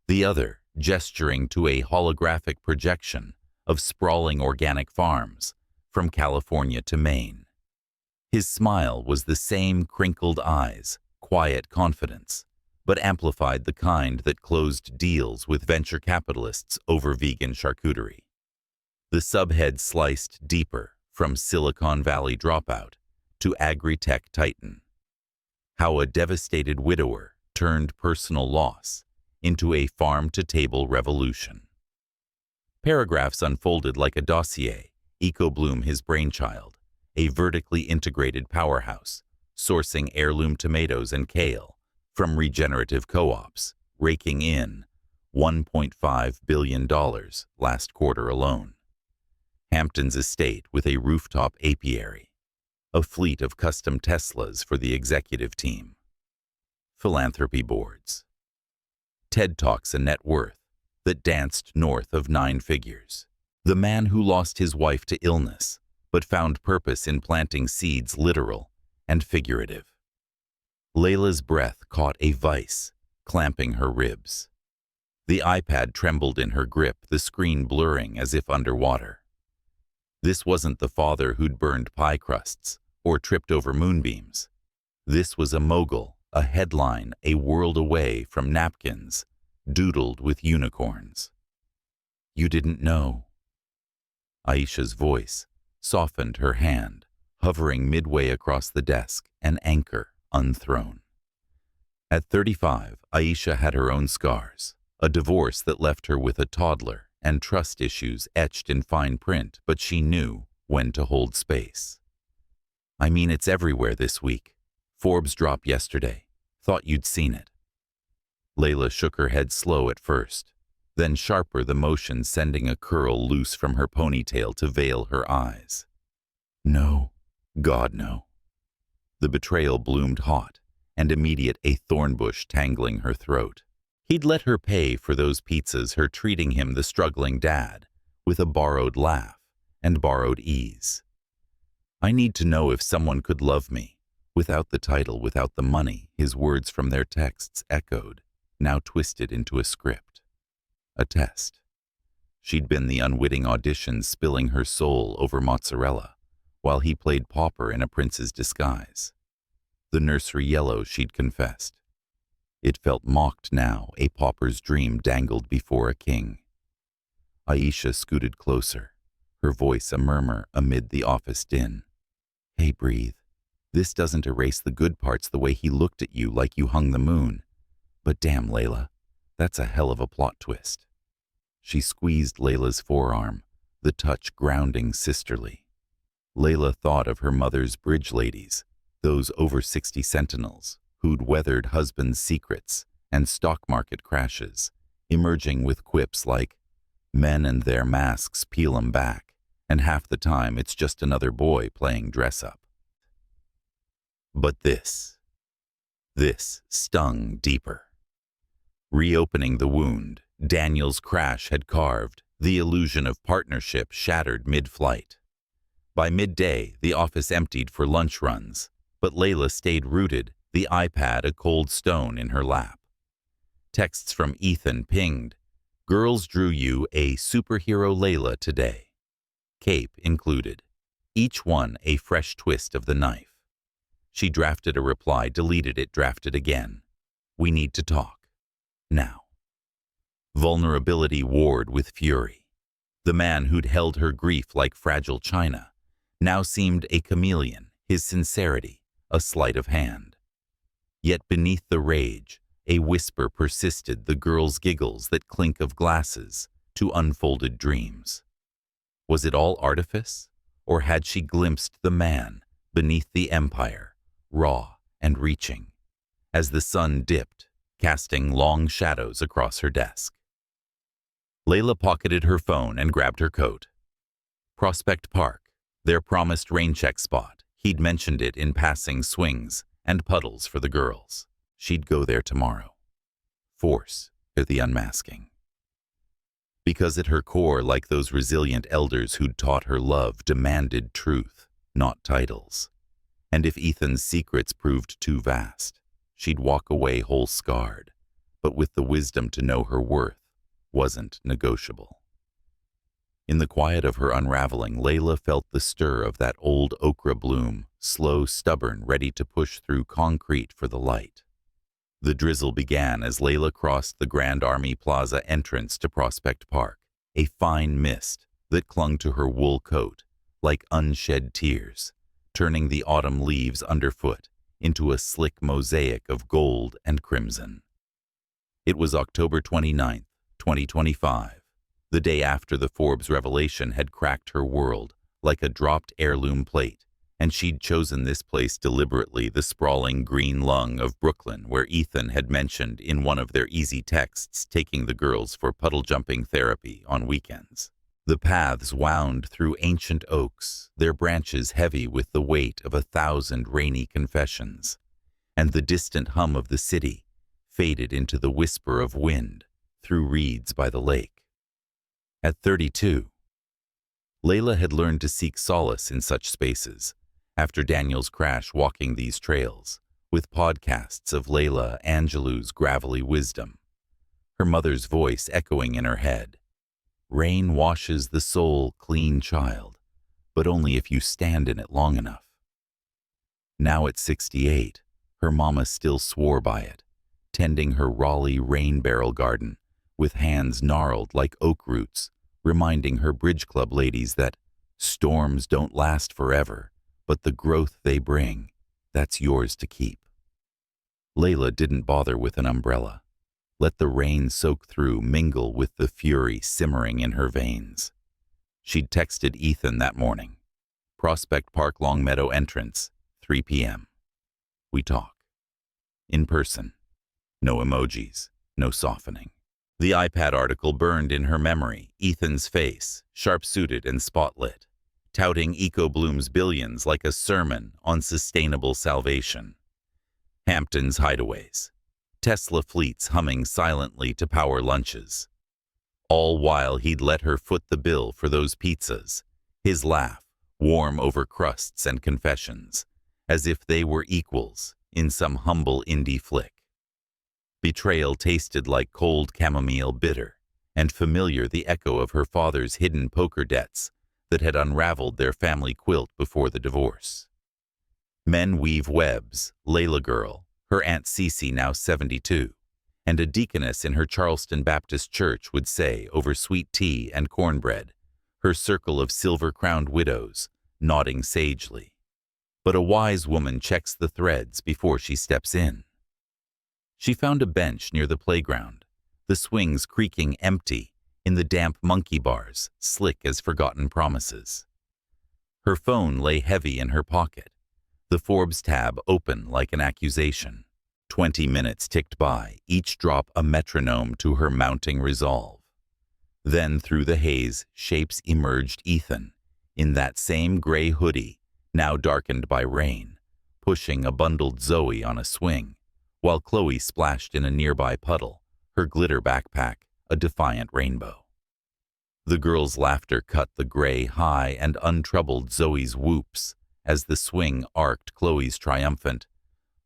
the other gesturing to a holographic projection of sprawling organic farms from California to Maine. His smile was the same crinkled eyes, quiet confidence, but amplified the kind that closed deals with venture capitalists over vegan charcuterie. The subhead sliced deeper from Silicon Valley dropout to agri-tech titan. How a devastated widower turned personal loss into a farm-to-table revolution. Paragraphs unfolded like a dossier, EcoBloom his brainchild, a vertically integrated powerhouse, sourcing heirloom tomatoes and kale from regenerative co-ops, raking in $1.5 billion last quarter alone. Hampton's estate with a rooftop apiary. a fleet of custom Teslas for the executive team. Philanthropy boards. TED Talks, a net worth that danced north of 9 figures. The man who lost his wife to illness, but found purpose in planting seeds, literal and figurative. Layla's breath caught a vice, clamping her ribs. The iPad trembled in her grip, the screen blurring as if underwater. This wasn't the father who'd burned pie crusts or tripped over moonbeams. This was a mogul, a headline a world away from napkins, doodled with unicorns. You didn't know. Aisha's voice softened her hand, hovering midway across the desk, an anchor unthrown. At 35, Aisha had her own scars, a divorce that left her with a toddler and trust issues etched in fine print, but she knew when to hold space. I mean, it's everywhere this week. Forbes dropped yesterday. Thought you'd seen it. Layla shook her head, slow at first, then sharper, the motion sending a curl loose from her ponytail to veil her eyes. No, God no. The betrayal bloomed hot and immediate, a thorn bush tangling her throat. He'd let her pay for those pizzas, her treating him, the struggling dad, with a borrowed laugh and borrowed ease. I need to know if someone could love me, without the title, without the money, his words from their texts echoed, now twisted into a script. A test. She'd been the unwitting audition, spilling her soul over mozzarella, while he played pauper in a prince's disguise. The nursery yellow she'd confessed. It felt mocked now, a pauper's dream dangled before a king. Aisha scooted closer, her voice a murmur amid the office din. Hey, breathe. This doesn't erase the good parts, the way he looked at you like you hung the moon. But damn, Layla, that's a hell of a plot twist. She squeezed Layla's forearm, the touch grounding sisterly. Layla thought of her mother's bridge ladies, those over 60 sentinels who'd weathered husbands' secrets and stock market crashes, emerging with quips like, men and their masks peel 'em back, and half the time it's just another boy playing dress-up. But this stung deeper. Reopening the wound Daniel's crash had carved, the illusion of partnership shattered mid-flight. By midday, the office emptied for lunch runs, but Layla stayed rooted, the iPad a cold stone in her lap. Texts from Ethan pinged. Girls drew you a superhero Layla today. Cape included. Each one a fresh twist of the knife. She drafted a reply, deleted it, drafted again. We need to talk. Now. Vulnerability warred with fury. The man who'd held her grief like fragile china now seemed a chameleon, his sincerity a sleight of hand. Yet beneath the rage, a whisper persisted, the girl's giggles that clink of glasses to unfolded dreams. Was it all artifice, or had she glimpsed the man beneath the empire, raw and reaching, as the sun dipped, casting long shadows across her desk? Layla pocketed her phone and grabbed her coat. Prospect Park, their promised raincheck spot. He'd mentioned it in passing, swings and puddles for the girls. She'd go there tomorrow. Force or the unmasking. Because at her core, like those resilient elders who'd taught her love, demanded truth, not titles. And if Ethan's secrets proved too vast, she'd walk away whole scarred, but with the wisdom to know her worth wasn't negotiable. In the quiet of her unraveling, Layla felt the stir of that old okra bloom, slow, stubborn, ready to push through concrete for the light. The drizzle began as Layla crossed the Grand Army Plaza entrance to Prospect Park, a fine mist that clung to her wool coat like unshed tears, turning the autumn leaves underfoot into a slick mosaic of gold and crimson. It was October 29th, 2025, the day after the Forbes revelation had cracked her world like a dropped heirloom plate, and she'd chosen this place deliberately, the sprawling green lung of Brooklyn, where Ethan had mentioned in one of their easy texts taking the girls for puddle jumping therapy on weekends. The paths wound through ancient oaks, their branches heavy with the weight of 1,000 rainy confessions, and the distant hum of the city faded into the whisper of wind through reeds by the lake. At 32, Layla had learned to seek solace in such spaces, after Daniel's crash walking these trails, with podcasts of Layla Angelou's gravelly wisdom, her mother's voice echoing in her head. Rain washes the soul clean, child, but only if you stand in it long enough. Now at 68, her mama still swore by it, tending her Raleigh rain barrel garden, with hands gnarled like oak roots, reminding her bridge club ladies that storms don't last forever, but the growth they bring, that's yours to keep. Layla didn't bother with an umbrella. Let the rain soak through, mingle with the fury simmering in her veins. She'd texted Ethan that morning. Prospect Park Longmeadow entrance, 3 p.m. We talk. In person. No emojis, no softening. The iPad article burned in her memory, Ethan's face, sharp-suited and spotlit, touting EcoBloom's billions like a sermon on sustainable salvation. Hampton's hideaways. Tesla fleets humming silently to power lunches. All while he'd let her foot the bill for those pizzas, his laugh warm over crusts and confessions, as if they were equals in some humble indie flick. Betrayal tasted like cold chamomile bitter, and familiar the echo of her father's hidden poker debts that had unraveled their family quilt before the divorce. Men weave webs, Layla girl, her Aunt Cece now 72, and a deaconess in her Charleston Baptist church would say over sweet tea and cornbread, her circle of silver-crowned widows, nodding sagely. But a wise woman checks the threads before she steps in. She found a bench near the playground, the swings creaking empty in the damp monkey bars, slick as forgotten promises. Her phone lay heavy in her pocket, the Forbes tab open like an accusation. 20 minutes ticked by, each drop a metronome to her mounting resolve. Then through the haze, shapes emerged Ethan, in that same gray hoodie, now darkened by rain, pushing a bundled Zoe on a swing, while Chloe splashed in a nearby puddle, her glitter backpack a defiant rainbow. The girl's laughter cut the gray high and untroubled Zoe's whoops, as the swing arced Chloe's triumphant,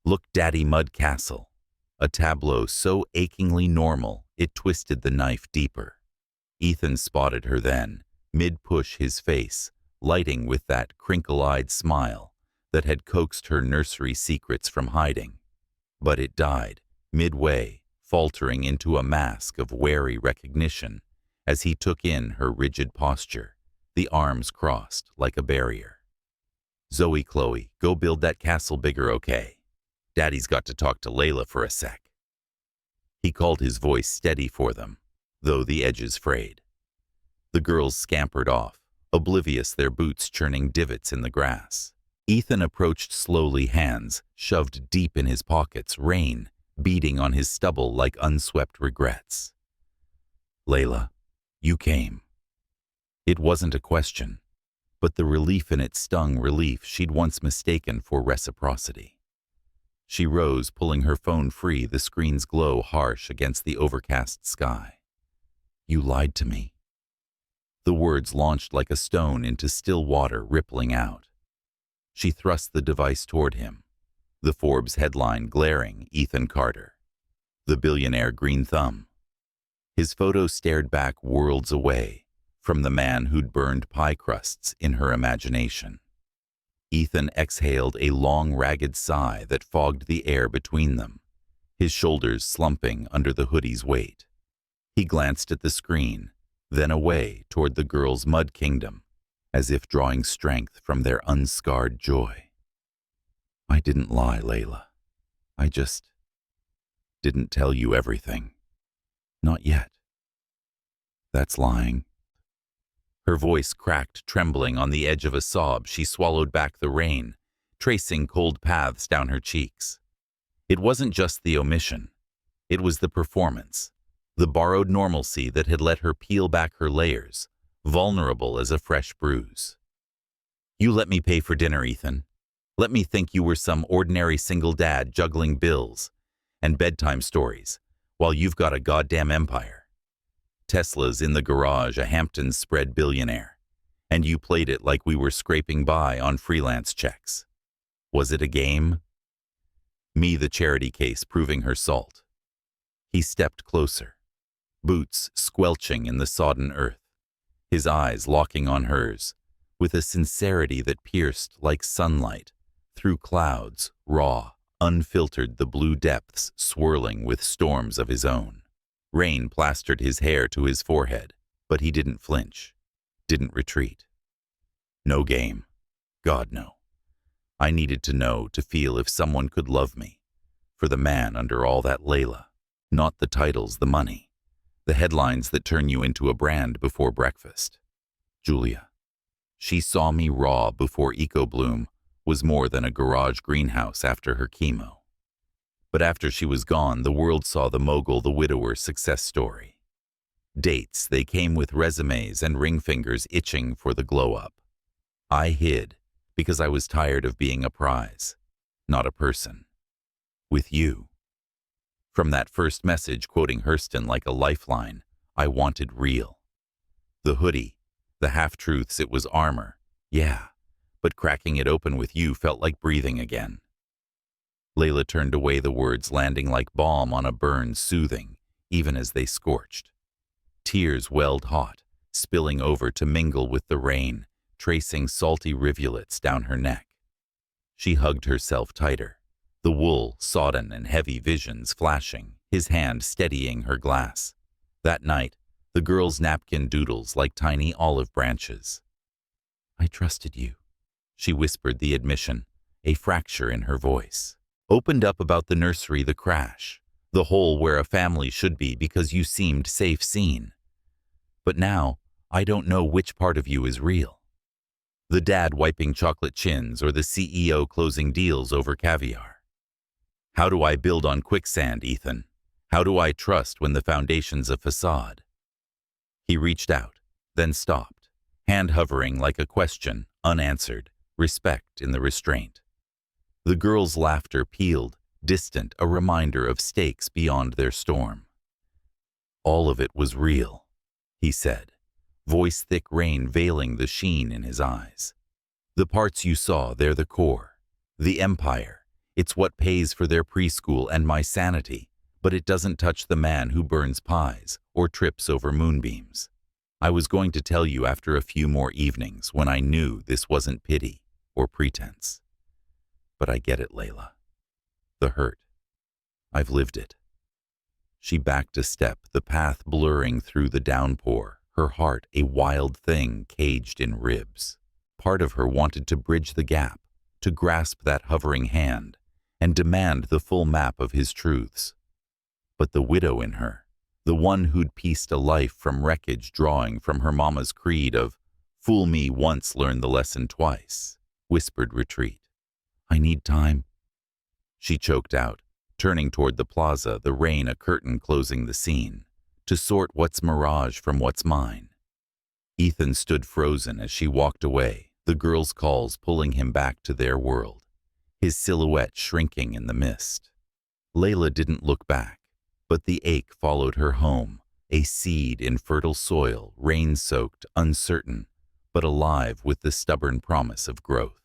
"Look, Daddy Mud Castle," a tableau so achingly normal it twisted the knife deeper. Ethan spotted her then, mid-push his face, lighting with that crinkle-eyed smile that had coaxed her nursery secrets from hiding. But it died, midway, faltering into a mask of wary recognition as he took in her rigid posture, the arms crossed like a barrier. "Zoe, Chloe, go build that castle bigger, okay? Daddy's got to talk to Layla for a sec." He called his voice steady for them, though the edges frayed. The girls scampered off, oblivious their boots churning divots in the grass. Ethan approached slowly, hands shoved deep in his pockets, rain beating on his stubble like unswept regrets. "Layla, you came." It wasn't a question, but the relief in it stung relief she'd once mistaken for reciprocity. She rose, pulling her phone free, the screen's glow harsh against the overcast sky. "You lied to me." The words launched like a stone into still water, rippling out. She thrust the device toward him, the Forbes headline glaring, "Ethan Carter, the billionaire green thumb." His photo stared back worlds away from the man who'd burned pie crusts in her imagination. Ethan exhaled a long, ragged sigh that fogged the air between them, his shoulders slumping under the hoodie's weight. He glanced at the screen, then away toward the girl's mud kingdom, as if drawing strength from their unscarred joy. "I didn't lie, Layla. I just didn't tell you everything. Not yet." "That's lying." Her voice cracked, trembling on the edge of a sob. She swallowed back the rain, tracing cold paths down her cheeks. It wasn't just the omission. It was the performance, the borrowed normalcy that had let her peel back her layers, vulnerable as a fresh bruise. You let me pay for dinner, Ethan. Let me think you were some ordinary single dad juggling bills and bedtime stories while you've got a goddamn empire. Tesla's in the garage, a Hamptons spread billionaire, and you played it like we were scraping by on freelance checks. Was it a game? Me, the charity case, proving her salt. He stepped closer, boots squelching in the sodden earth, his eyes locking on hers, with a sincerity that pierced like sunlight through clouds, raw, unfiltered, the blue depths swirling with storms of his own. Rain plastered his hair to his forehead, but he didn't flinch, didn't retreat. No game. God, no. I needed to know, to feel if someone could love me. For the man under all that, Layla. Not the titles, the money. The headlines that turn you into a brand before breakfast. Julia. She saw me raw before EcoBloom was more than a garage greenhouse after her chemo. But after she was gone, the world saw the mogul, the widower success story. Dates, they came with resumes and ring fingers itching for the glow-up. I hid because I was tired of being a prize, not a person. With you. From that first message quoting Hurston like a lifeline, I wanted real. The hoodie, the half-truths, it was armor, yeah, but cracking it open with you felt like breathing again. Layla turned away, the words landing like balm on a burn, soothing, even as they scorched. Tears welled hot, spilling over to mingle with the rain, tracing salty rivulets down her neck. She hugged herself tighter, the wool sodden and heavy, visions flashing, his hand steadying her glass. That night, the girl's napkin doodles like tiny olive branches. I trusted you, she whispered, the admission, a fracture in her voice. Opened up about the nursery, the crash, the hole where a family should be because you seemed safe seen. But now, I don't know which part of you is real. The dad wiping chocolate chins or the CEO closing deals over caviar. How do I build on quicksand, Ethan? How do I trust when the foundation's a facade? He reached out, then stopped, hand hovering like a question, unanswered, respect in the restraint. The girl's laughter pealed, distant, a reminder of stakes beyond their storm. All of it was real, he said, voice thick, rain veiling the sheen in his eyes. The parts you saw, they're the core. The empire, it's what pays for their preschool and my sanity, but it doesn't touch the man who burns pies or trips over moonbeams. I was going to tell you after a few more evenings when I knew this wasn't pity or pretense. But I get it, Layla. The hurt. I've lived it. She backed a step, the path blurring through the downpour, her heart a wild thing caged in ribs. Part of her wanted to bridge the gap, to grasp that hovering hand, and demand the full map of his truths. But the widow in her, the one who'd pieced a life from wreckage, drawing from her mama's creed of, fool me once, learn the lesson twice, whispered retreat. I need time. She choked out, turning toward the plaza, the rain a curtain closing the scene, to sort what's mirage from what's mine. Ethan stood frozen as she walked away, the girl's calls pulling him back to their world, his silhouette shrinking in the mist. Layla didn't look back, but the ache followed her home, a seed in fertile soil, rain-soaked, uncertain, but alive with the stubborn promise of growth.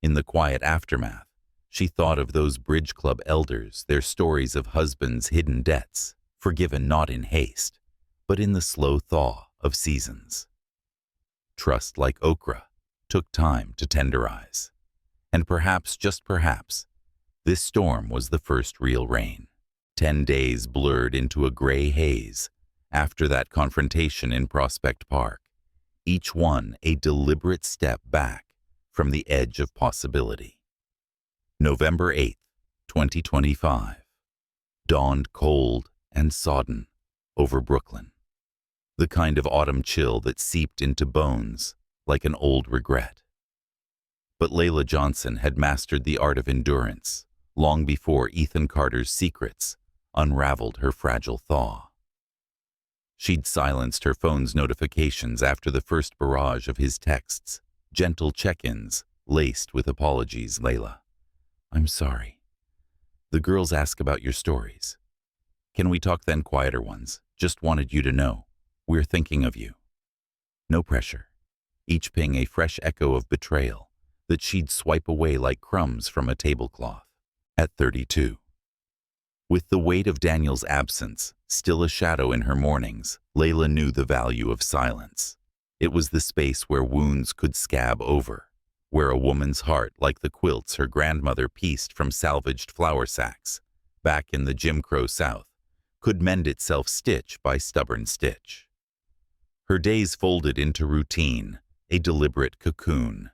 In the quiet aftermath, she thought of those Bridge Club elders, their stories of husbands' hidden debts, forgiven not in haste, but in the slow thaw of seasons. Trust, like okra, took time to tenderize. And perhaps, just perhaps, this storm was the first real rain. 10 days blurred into a gray haze after that confrontation in Prospect Park, each one a deliberate step back from the edge of possibility. November 8th, 2025. Dawned cold and sodden over Brooklyn. The kind of autumn chill that seeped into bones like an old regret. But Layla Johnson had mastered the art of endurance long before Ethan Carter's secrets unraveled her fragile thaw. She'd silenced her phone's notifications after the first barrage of his texts, gentle check-ins, laced with apologies. Layla, I'm sorry. The girls ask about your stories. Can we talk then? Quieter ones. Just wanted you to know. We're thinking of you. No pressure. Each ping a fresh echo of betrayal that she'd swipe away like crumbs from a tablecloth. At 32. With the weight of Daniel's absence still a shadow in her mornings, Layla knew the value of silence. It was the space where wounds could scab over, where a woman's heart, like the quilts her grandmother pieced from salvaged flour sacks back in the Jim Crow South, could mend itself stitch by stubborn stitch. Her days folded into routine, a deliberate cocoon.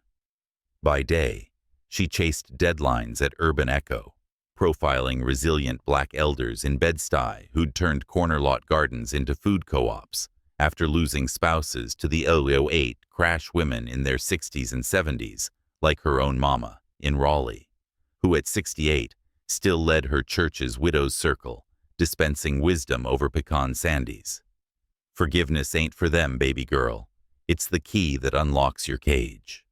By day, she chased deadlines at Urban Echo, profiling resilient black elders in Bed-Stuy who'd turned corner lot gardens into food co-ops after losing spouses to the 008 crash women in their 60s and 70s, like her own mama in Raleigh, who at 68 still led her church's widow's circle, dispensing wisdom over pecan sandies. Forgiveness ain't for them, baby girl. It's the key that unlocks your cage.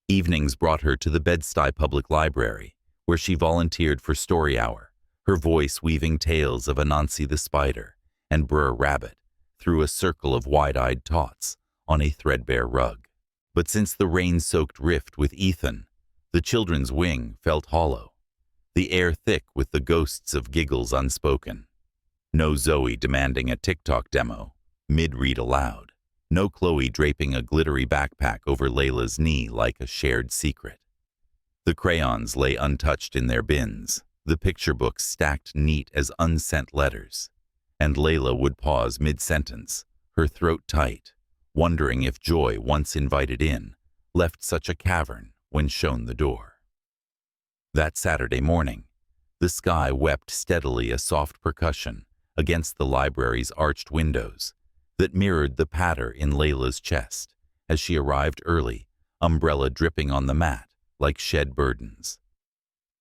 Evenings brought her to the Bed-Stuy Public Library, where she volunteered for story hour, her voice weaving tales of Anansi the spider and Br'er Rabbit through a circle of wide-eyed tots on a threadbare rug. But since the rain-soaked rift with Ethan, the children's wing felt hollow, the air thick with the ghosts of giggles unspoken. No Zoe demanding a TikTok demo, mid-read aloud. No Chloe draping a glittery backpack over Layla's knee like a shared secret. The crayons lay untouched in their bins, the picture books stacked neat as unsent letters, and Layla would pause mid-sentence, her throat tight, wondering if joy, once invited in, left such a cavern when shown the door. That Saturday morning, the sky wept steadily, a soft percussion against the library's arched windows that mirrored the patter in Layla's chest as she arrived early, umbrella dripping on the mat like shed burdens.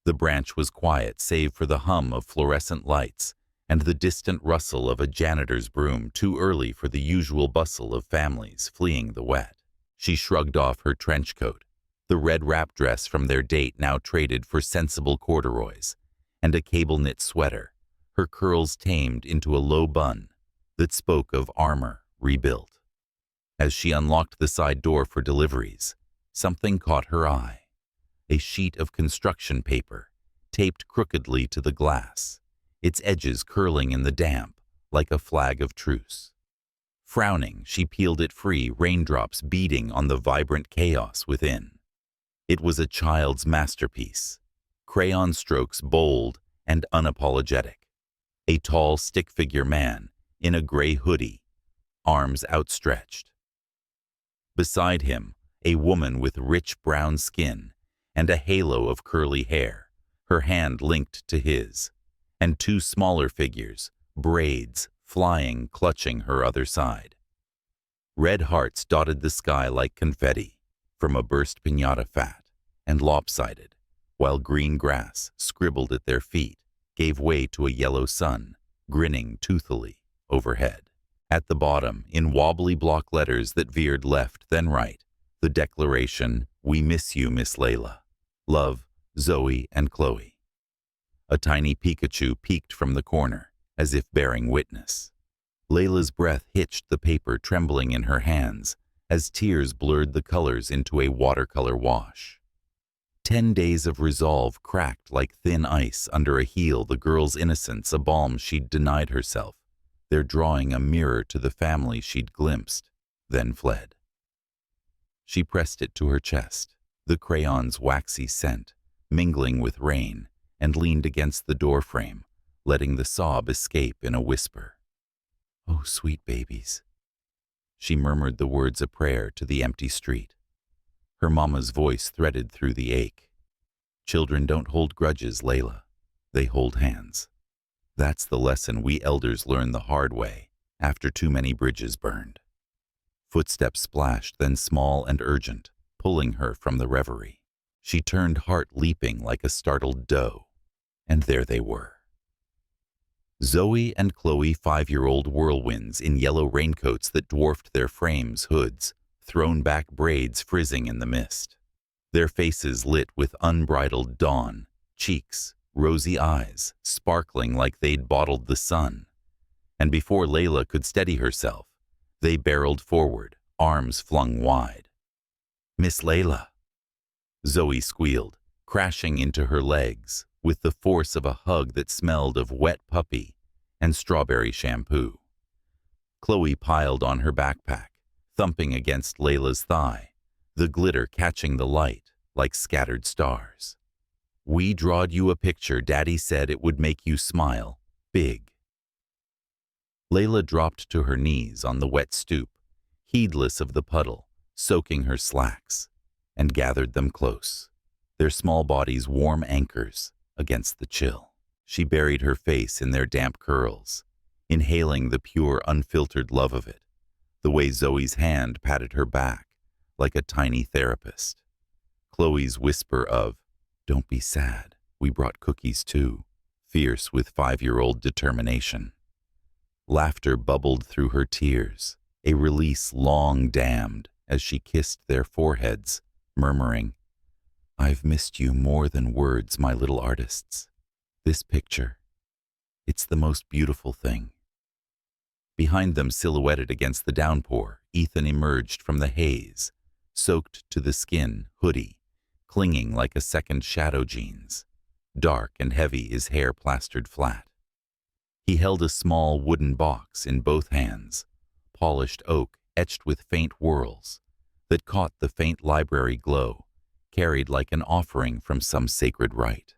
The branch was quiet save for the hum of fluorescent lights and the distant rustle of a janitor's broom, too early for the usual bustle of families fleeing the wet. She shrugged off her trench coat, the red wrap dress from their date now traded for sensible corduroys, and a cable-knit sweater, her curls tamed into a low bun that spoke of armor rebuilt. As she unlocked the side door for deliveries, something caught her eye. A sheet of construction paper, taped crookedly to the glass, its edges curling in the damp like a flag of truce. Frowning, she peeled it free, raindrops beating on the vibrant chaos within. It was a child's masterpiece, crayon strokes bold and unapologetic. A tall stick-figure man in a gray hoodie, arms outstretched. Beside him, a woman with rich brown skin and a halo of curly hair, her hand linked to his, and two smaller figures, braids, flying, clutching her other side. Red hearts dotted the sky like confetti from a burst piñata, fat and lopsided, while green grass, scribbled at their feet, gave way to a yellow sun, grinning toothily overhead. At the bottom, in wobbly block letters that veered left then right, the declaration, "We miss you, Miss Layla. Love, Zoe and Chloe." A tiny Pikachu peeked from the corner, as if bearing witness. Layla's breath hitched, the paper trembling in her hands, as tears blurred the colors into a watercolor wash. 10 days of resolve cracked like thin ice under a heel, the girl's innocence a balm she'd denied herself, their drawing a mirror to the family she'd glimpsed, then fled. She pressed it to her chest, the crayon's waxy scent, mingling with rain, and leaned against the doorframe, letting the sob escape in a whisper. "Oh, sweet babies." She murmured the words a prayer to the empty street. Her mama's voice threaded through the ache. "Children don't hold grudges, Layla. They hold hands." That's the lesson we elders learned the hard way after too many bridges burned. Footsteps splashed, then small and urgent, pulling her from the reverie. She turned, heart leaping like a startled doe, and there they were. Zoe and Chloe, 5-year-old whirlwinds in yellow raincoats that dwarfed their frames, hoods, thrown back braids frizzing in the mist. Their faces lit with unbridled dawn, cheeks, rosy eyes, sparkling like they'd bottled the sun. And before Layla could steady herself, they barreled forward, arms flung wide. "Miss Layla!" Zoe squealed, crashing into her legs with the force of a hug that smelled of wet puppy and strawberry shampoo. Chloe piled on her backpack, thumping against Layla's thigh, the glitter catching the light like scattered stars. "We drawed you a picture Daddy said it would make you smile, big." Layla dropped to her knees on the wet stoop, heedless of the puddle, soaking her slacks, and gathered them close, their small bodies warm anchors against the chill. She buried her face in their damp curls, inhaling the pure, unfiltered love of it, the way Zoe's hand patted her back like a tiny therapist. Chloe's whisper of, "Don't be sad, we brought cookies too," fierce with 5-year-old determination. Laughter bubbled through her tears, a release long dammed as she kissed their foreheads, murmuring, "I've missed you more than words, my little artists. This picture, it's the most beautiful thing." Behind them, silhouetted against the downpour, Ethan emerged from the haze, soaked to the skin, hoodie, clinging like a second shadow jeans, dark and heavy, his hair plastered flat. He held a small wooden box in both hands, polished oak etched with faint whorls, that caught the faint library glow, carried like an offering from some sacred rite.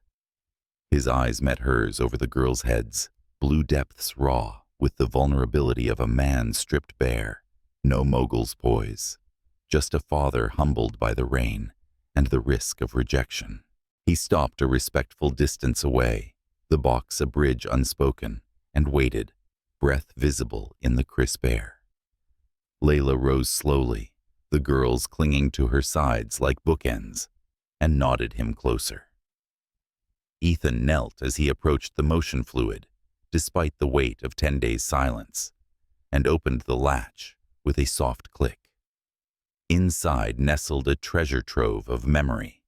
His eyes met hers over the girls' heads, blue depths raw, with the vulnerability of a man stripped bare, no mogul's poise, just a father humbled by the rain and the risk of rejection. He stopped a respectful distance away, the box a bridge unspoken, and waited, breath visible in the crisp air. Layla rose slowly, the girls clinging to her sides like bookends, and nodded him closer. Ethan knelt as he approached the motion fluid, despite the weight of 10 days' silence, and opened the latch with a soft click. Inside nestled a treasure trove of memory,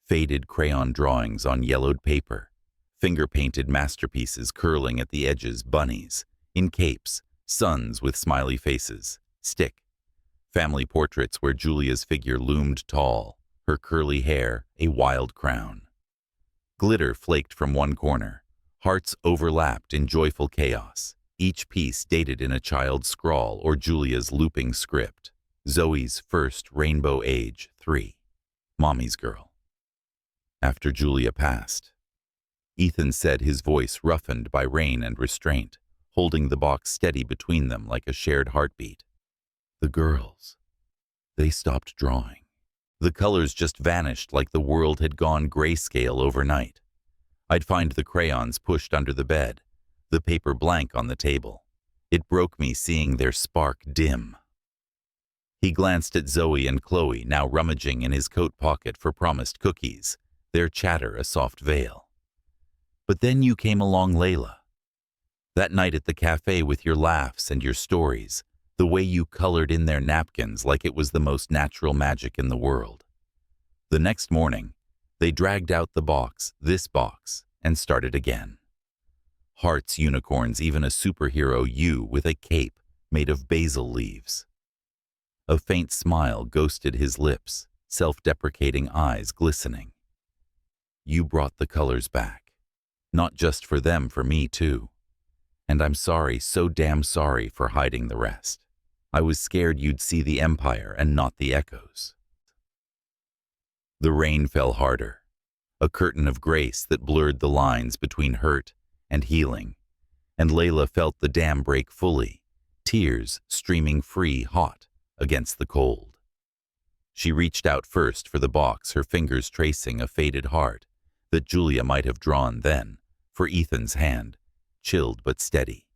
faded crayon drawings on yellowed paper, finger-painted masterpieces curling at the edges, bunnies, in capes, suns with smiley faces, stick, family portraits where Julia's figure loomed tall, her curly hair a wild crown. Glitter flaked from one corner, hearts overlapped in joyful chaos, each piece dated in a child's scrawl or Julia's looping script. Zoe's first rainbow age, 3, Mommy's girl. After Julia passed, Ethan said, his voice roughened by rain and restraint, holding the box steady between them like a shared heartbeat. "The girls, they stopped drawing. The colors just vanished like the world had gone grayscale overnight. I'd find the crayons pushed under the bed, the paper blank on the table. It broke me seeing their spark dim." He glanced at Zoe and Chloe, now rummaging in his coat pocket for promised cookies, their chatter a soft veil. "But then you came along, Layla. That night at the cafe with your laughs and your stories, the way you colored in their napkins like it was the most natural magic in the world. The next morning, they dragged out the box, this box, and started again. Hearts, unicorns, even a superhero you with a cape made of basil leaves." A faint smile ghosted his lips, self-deprecating eyes glistening. "You brought the colors back. Not just for them, for me too. And I'm sorry, so damn sorry for hiding the rest. I was scared you'd see the empire and not the echoes." The rain fell harder, a curtain of grace that blurred the lines between hurt and healing, and Layla felt the dam break fully, tears streaming free, hot against the cold. She reached out first for the box, her fingers tracing a faded heart that Julia might have drawn then, for Ethan's hand, chilled but steady.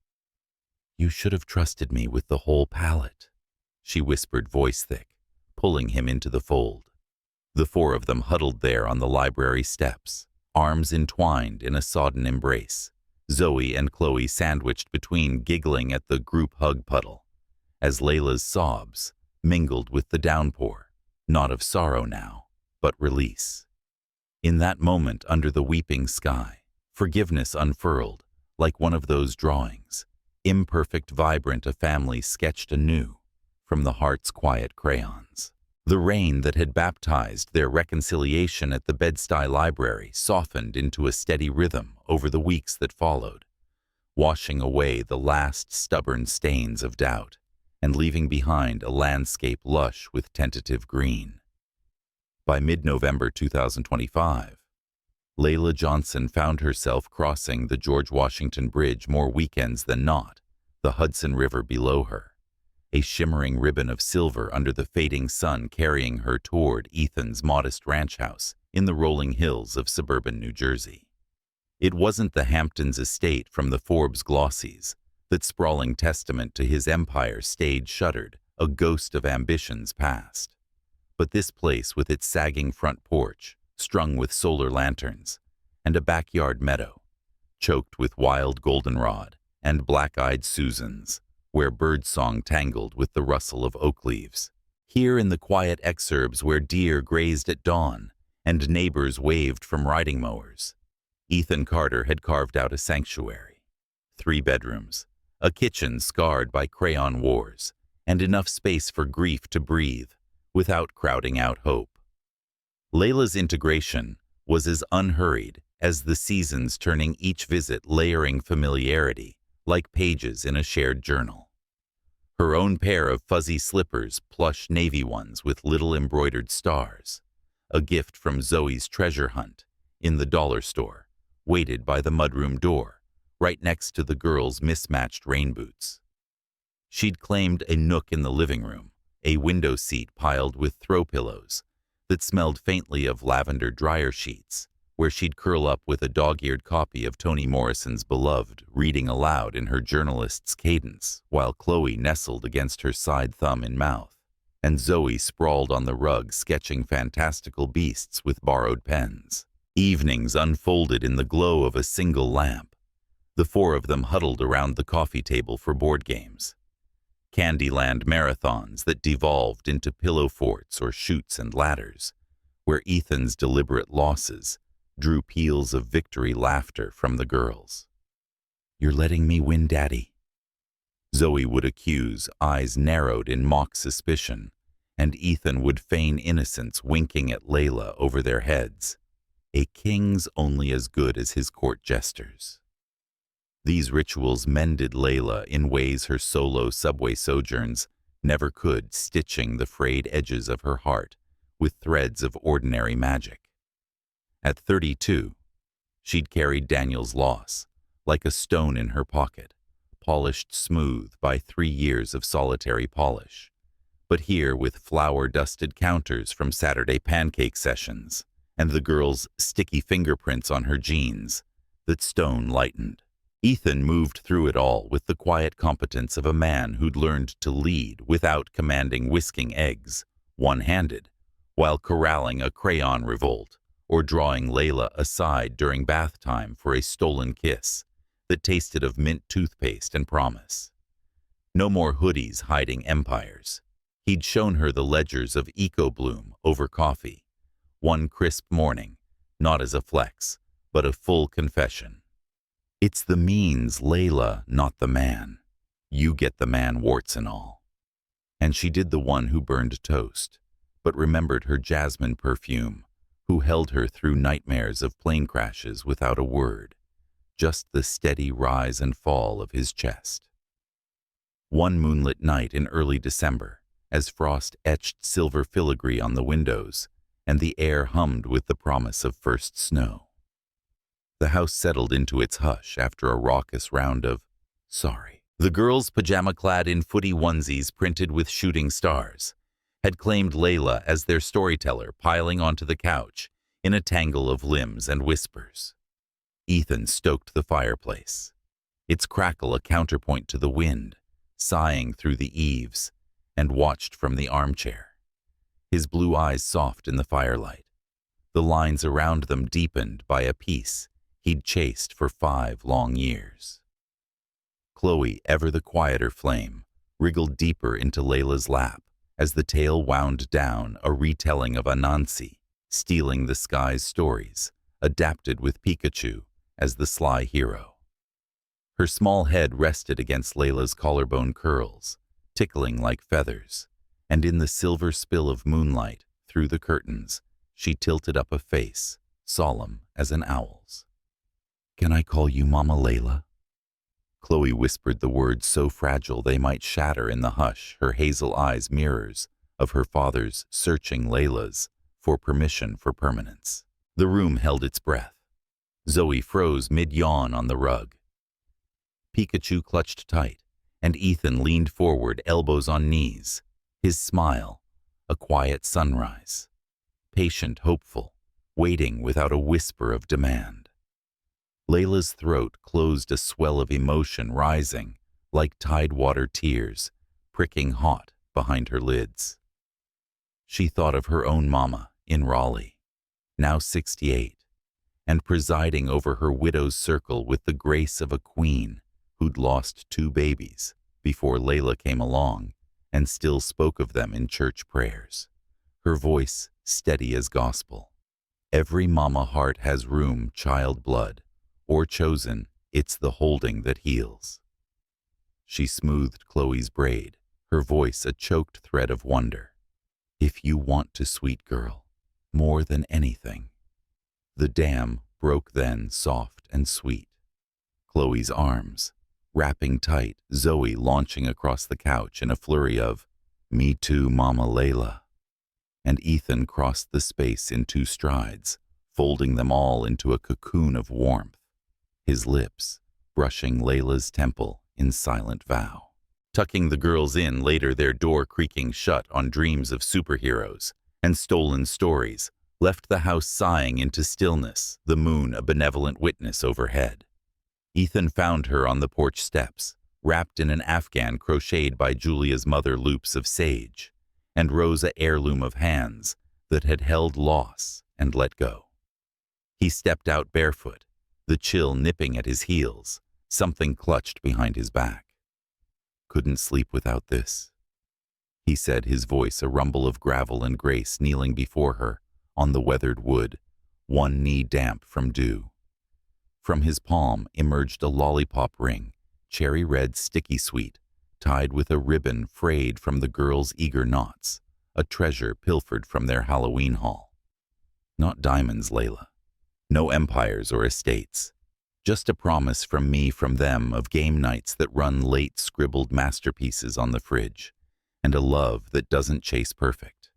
"You should have trusted me with the whole palette," she whispered, voice thick, pulling him into the fold. The 4 of them huddled there on the library steps, arms entwined in a sodden embrace, Zoe and Chloe sandwiched between, giggling at the group hug puddle, as Layla's sobs mingled with the downpour, not of sorrow now, but release. In that moment under the weeping sky, forgiveness unfurled, like one of those drawings, imperfect, vibrant, a family sketched anew from the heart's quiet crayons. The rain that had baptized their reconciliation at the Bed-Stuy Library softened into a steady rhythm over the weeks that followed, washing away the last stubborn stains of doubt and leaving behind a landscape lush with tentative green. By mid-November 2025, Layla Johnson found herself crossing the George Washington Bridge more weekends than not, the Hudson River below her, a shimmering ribbon of silver under the fading sun carrying her toward Ethan's modest ranch house in the rolling hills of suburban New Jersey. It wasn't the Hamptons estate from the Forbes glossies, that sprawling testament to his empire stayed shuttered, a ghost of ambitions past. But this place with its sagging front porch, strung with solar lanterns, and a backyard meadow, choked with wild goldenrod and black-eyed Susans, where birdsong tangled with the rustle of oak leaves. Here in the quiet exurbs where deer grazed at dawn and neighbors waved from riding mowers, Ethan Carter had carved out a sanctuary. 3 bedrooms, a kitchen scarred by crayon wars, and enough space for grief to breathe without crowding out hope. Layla's integration was as unhurried as the seasons, turning each visit layering familiarity like pages in a shared journal. Her own pair of fuzzy slippers, plush navy ones with little embroidered stars, a gift from Zoe's treasure hunt in the dollar store, waited by the mudroom door, right next to the girls' mismatched rain boots. She'd claimed a nook in the living room, a window seat piled with throw pillows that smelled faintly of lavender dryer sheets, where she'd curl up with a dog-eared copy of Toni Morrison's Beloved reading aloud in her journalist's cadence, while Chloe nestled against her side thumb in mouth, and Zoe sprawled on the rug sketching fantastical beasts with borrowed pens. Evenings unfolded in the glow of a single lamp, the 4 of them huddled around the coffee table for board games. Candyland marathons that devolved into pillow forts or chutes and ladders, where Ethan's deliberate losses drew peals of victory laughter from the girls. "You're letting me win, Daddy," Zoe would accuse, eyes narrowed in mock suspicion, and Ethan would feign innocence, winking at Layla over their heads. A king's only as good as his court jesters. These rituals mended Layla in ways her solo subway sojourns never could, stitching the frayed edges of her heart with threads of ordinary magic. At 32, she'd carried Daniel's loss like a stone in her pocket, polished smooth by 3 years of solitary polish. But here, with flour-dusted counters from Saturday pancake sessions and the girl's sticky fingerprints on her jeans, that stone lightened. Ethan moved through it all with the quiet competence of a man who'd learned to lead without commanding whisking eggs, one-handed, while corralling a crayon revolt or drawing Layla aside during bath time for a stolen kiss that tasted of mint toothpaste and promise. No more hoodies hiding empires. He'd shown her the ledgers of Eco Bloom over coffee, one crisp morning, not as a flex, but a full confession. "It's the means, Layla, not the man. You get the man, warts and all." And she did the one who burned toast, but remembered her jasmine perfume, who held her through nightmares of plane crashes without a word, just the steady rise and fall of his chest. One moonlit night in early December, as frost etched silver filigree on the windows, and the air hummed with the promise of first snow. The house settled into its hush after a raucous round of sorry. The girls, pajama-clad in footy onesies printed with shooting stars, had claimed Layla as their storyteller, piling onto the couch in a tangle of limbs and whispers. Ethan stoked the fireplace, its crackle a counterpoint to the wind, sighing through the eaves, and watched from the armchair, his blue eyes soft in the firelight, the lines around them deepened by a peace he'd chased for 5 long years. Chloe, ever the quieter flame, wriggled deeper into Layla's lap as the tale wound down, a retelling of Anansi, stealing the sky's stories, adapted with Pikachu as the sly hero. Her small head rested against Layla's collarbone curls, tickling like feathers, and in the silver spill of moonlight through the curtains, she tilted up a face, solemn as an owl's. "Can I call you Mama Layla?" Chloe whispered the words so fragile they might shatter in the hush, her hazel eyes mirrors of her father's searching Layla's for permission for permanence. The room held its breath. Zoe froze mid-yawn on the rug. Pikachu clutched tight, and Ethan leaned forward, elbows on knees, his smile a quiet sunrise, patient, hopeful, waiting without a whisper of demand. Layla's throat closed, a swell of emotion rising, like tidewater tears, pricking hot behind her lids. She thought of her own mama in Raleigh, now 68, and presiding over her widow's circle with the grace of a queen who'd lost 2 babies before Layla came along and still spoke of them in church prayers, her voice steady as gospel. Every mama heart has room, child blood, or chosen, it's the holding that heals. She smoothed Chloe's braid, her voice a choked thread of wonder. "If you want to, sweet girl, more than anything." The dam broke then, soft and sweet. Chloe's arms, wrapping tight, Zoe launching across the couch in a flurry of, "Me too, Mama Layla." And Ethan crossed the space in 2 strides, folding them all into a cocoon of warmth, his lips brushing Layla's temple in silent vow. Tucking the girls in later, their door creaking shut on dreams of superheroes and stolen stories, left the house sighing into stillness, the moon a benevolent witness overhead. Ethan found her on the porch steps, wrapped in an afghan crocheted by Julia's mother, loops of sage, and Rosa heirloom of hands that had held loss and let go. He stepped out barefoot, the chill nipping at his heels, something clutched behind his back. "Couldn't sleep without this," he said, his voice a rumble of gravel and grace, kneeling before her on the weathered wood, one knee damp from dew. From his palm emerged a lollipop ring, cherry red, sticky sweet, tied with a ribbon frayed from the girls' eager knots, a treasure pilfered from their Halloween haul. "Not diamonds, Layla. No empires or estates. Just a promise from me, from them, of game nights that run late, scribbled masterpieces on the fridge, and a love that doesn't chase perfect.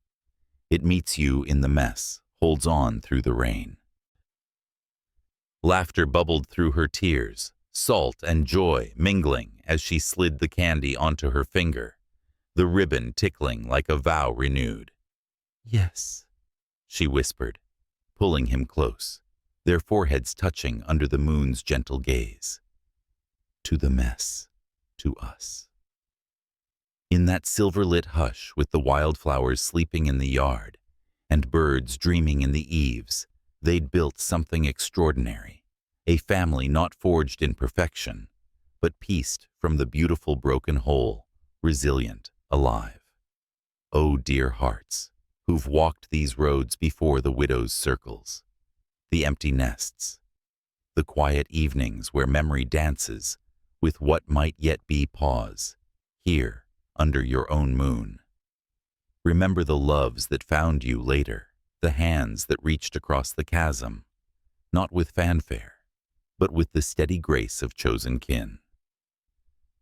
It meets you in the mess, holds on through the rain." Laughter bubbled through her tears, salt and joy mingling as she slid the candy onto her finger, the ribbon tickling like a vow renewed. "Yes," she whispered, pulling him close, their foreheads touching under the moon's gentle gaze. "To the mess, to us." In that silver-lit hush, with the wildflowers sleeping in the yard and birds dreaming in the eaves, they'd built something extraordinary, a family not forged in perfection, but pieced from the beautiful broken whole, resilient, alive. Oh, dear hearts, who've walked these roads before, the widow's circles, the empty nests, the quiet evenings where memory dances with what might yet be pause, here, under your own moon. Remember the loves that found you later, the hands that reached across the chasm, not with fanfare, but with the steady grace of chosen kin.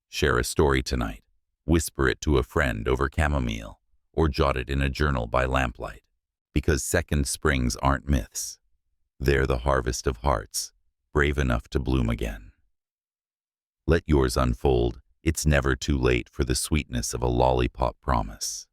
Share a story tonight, whisper it to a friend over chamomile, or jot it in a journal by lamplight, because second springs aren't myths. They're the harvest of hearts, brave enough to bloom again. Let yours unfold. It's never too late for the sweetness of a lollipop promise.